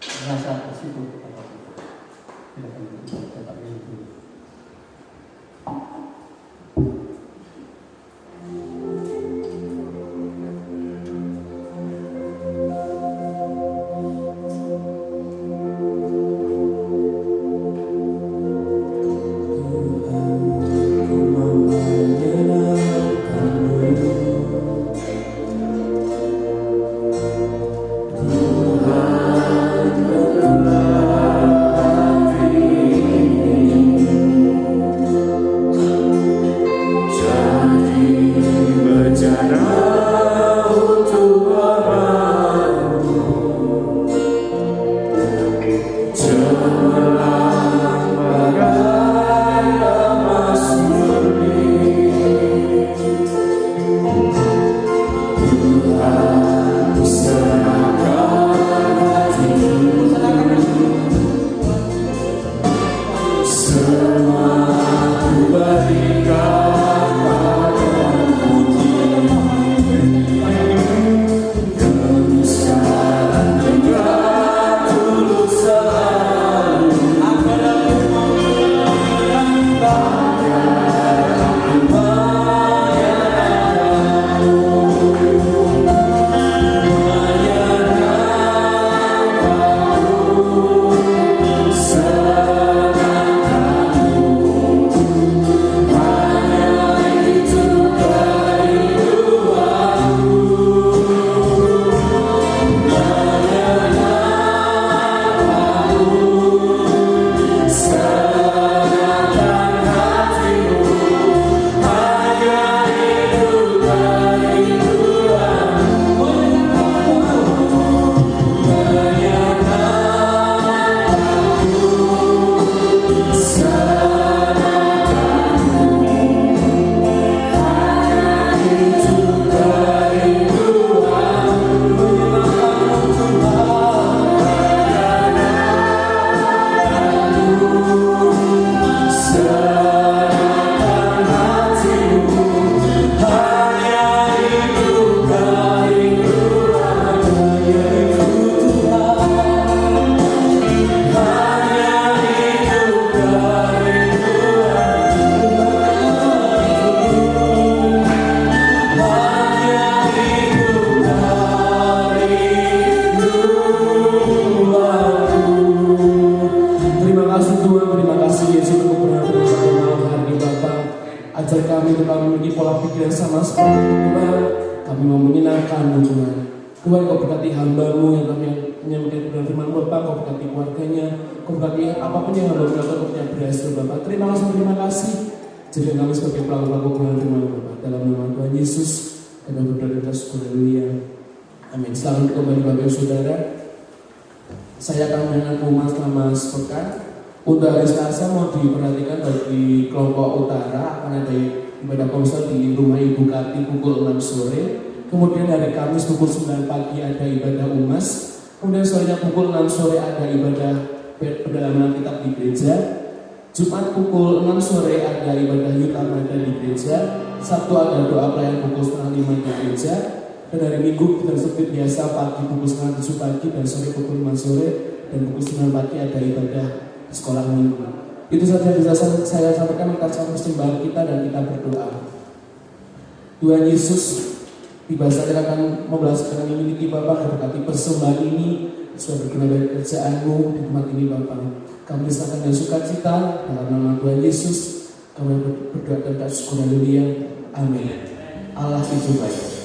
C: rasa bersyukur kepada Tuhan. Kita akan tetap ini.
B: Ajar kami untuk kami memiliki pola pikir yang sama seperti Tuhan. Kami mau menyenangkan Tuhan. Tuhan, Kau berkati hamba-Mu yang kami menyampaikan firman-Mu, Bapak. Kau berkati keluarganya, Kau berkati apapun yang hamba melakukan untuk yang berhasil, Bapak. Terima kasih. Jadi kami sebagai pelaku-pelaku kebenaran firman-Mu, Bapak. Dalam nama Tuhan Yesus, kami berdoa dan bersyukur. Haleluya. Amin. Selamat kembali Bapak Saudara. Saya akan mendengar pengumuman selama sepekan. Untuk hari Selasa mau diperhatikan bagi kelompok utara akan ada ibadah komsel di rumah Ibu Kati pukul 6 sore. Kemudian hari Kamis pukul 9 pagi ada ibadah umas. Kemudian sorenya pukul 6 sore ada ibadah pendalaman kitab di gereja. Jumat pukul 6 sore ada ibadah yutamada di gereja. Sabtu ada doa pelayan pukul 4:30 di gereja. Dan hari Minggu kita seperti biasa pagi pukul 6:30 pagi dan sore pukul 5 sore. Dan pukul 9 pagi ada ibadah sekolah minggu. Itu saja bisa saya sampaikan atas persembahan kita dan kita berdoa. Tuhan Yesus, tiba saja akan membalaskan yang memiliki Bapa, berkati persembahan ini sesuai berguna dari kerjaan-Mu di tempat ini Bapa. Kami serahkan dengan sukacita dalam nama Tuhan Yesus. Kami berdoa dan bersyukur. Haleluya. Amin. Allah itu baik.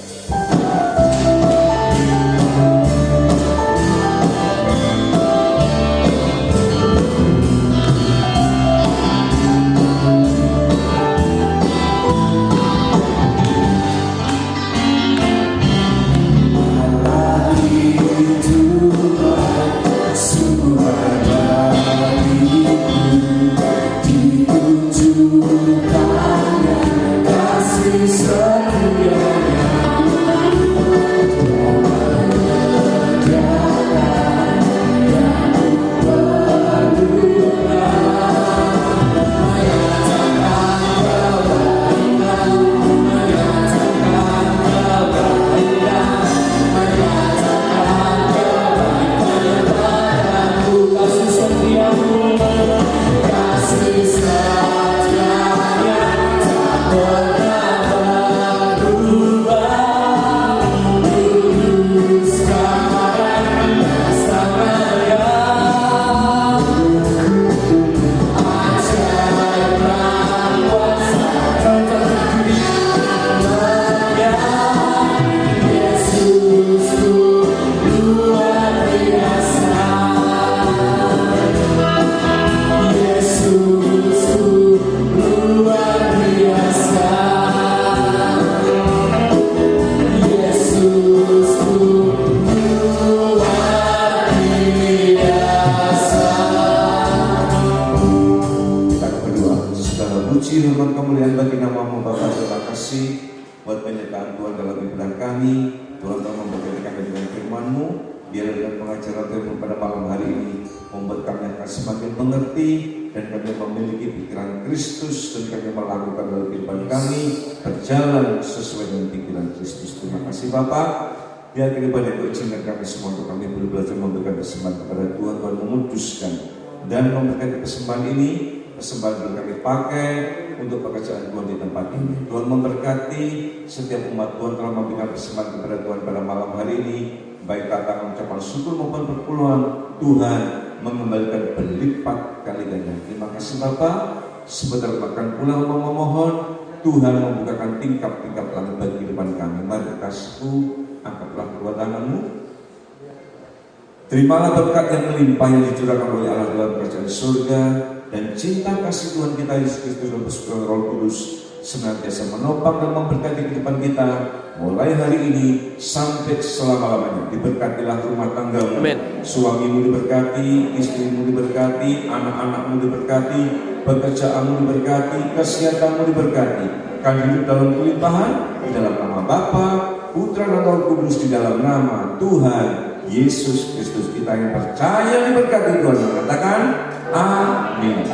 D: Biar daripada itu izinkan kami semua untuk kami boleh belajar memberikan persembahan kepada Tuhan. Tuhan memutuskan dan memberikan persembahan ini, persembahan yang kami pakai untuk pekerjaan Tuhan di tempat ini. Tuhan memberkati setiap umat Tuhan telah memberikan persembahan kepada Tuhan pada malam hari ini, baik katakan ucapan syukur maupun perpuluhan. Tuhan mengembalikan berlipat kali ganda. Terima kasih Bapa. Sebentar makan pulang memohon Tuhan membukakan tingkap-tingkap langit bagi kehidupan kami. Mari kasihku, angkatlah kedua tanganmu. Terimalah berkat yang melimpah yang dicurahkan oleh Allah dalam kerajaan surga, dan cinta kasih Tuhan kita Yesus Kristus dan persekutuan Roh Kudus senantiasa menopang dan memberkati kehidupan kita mulai hari ini sampai selama-lamanya. Diberkatilah rumah tanggamu, suamimu diberkati, istrimu diberkati, anak-anakmu diberkati, pekerjaanmu diberkati, kesehatanmu diberkati. Kami hidup dalam kelimpahan di dalam nama Bapa, Putra dan Roh Kudus, di dalam nama Tuhan Yesus Kristus. Kita yang percaya diberkati Tuhan mengatakan amin.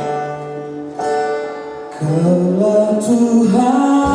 D: Kalau Tuhan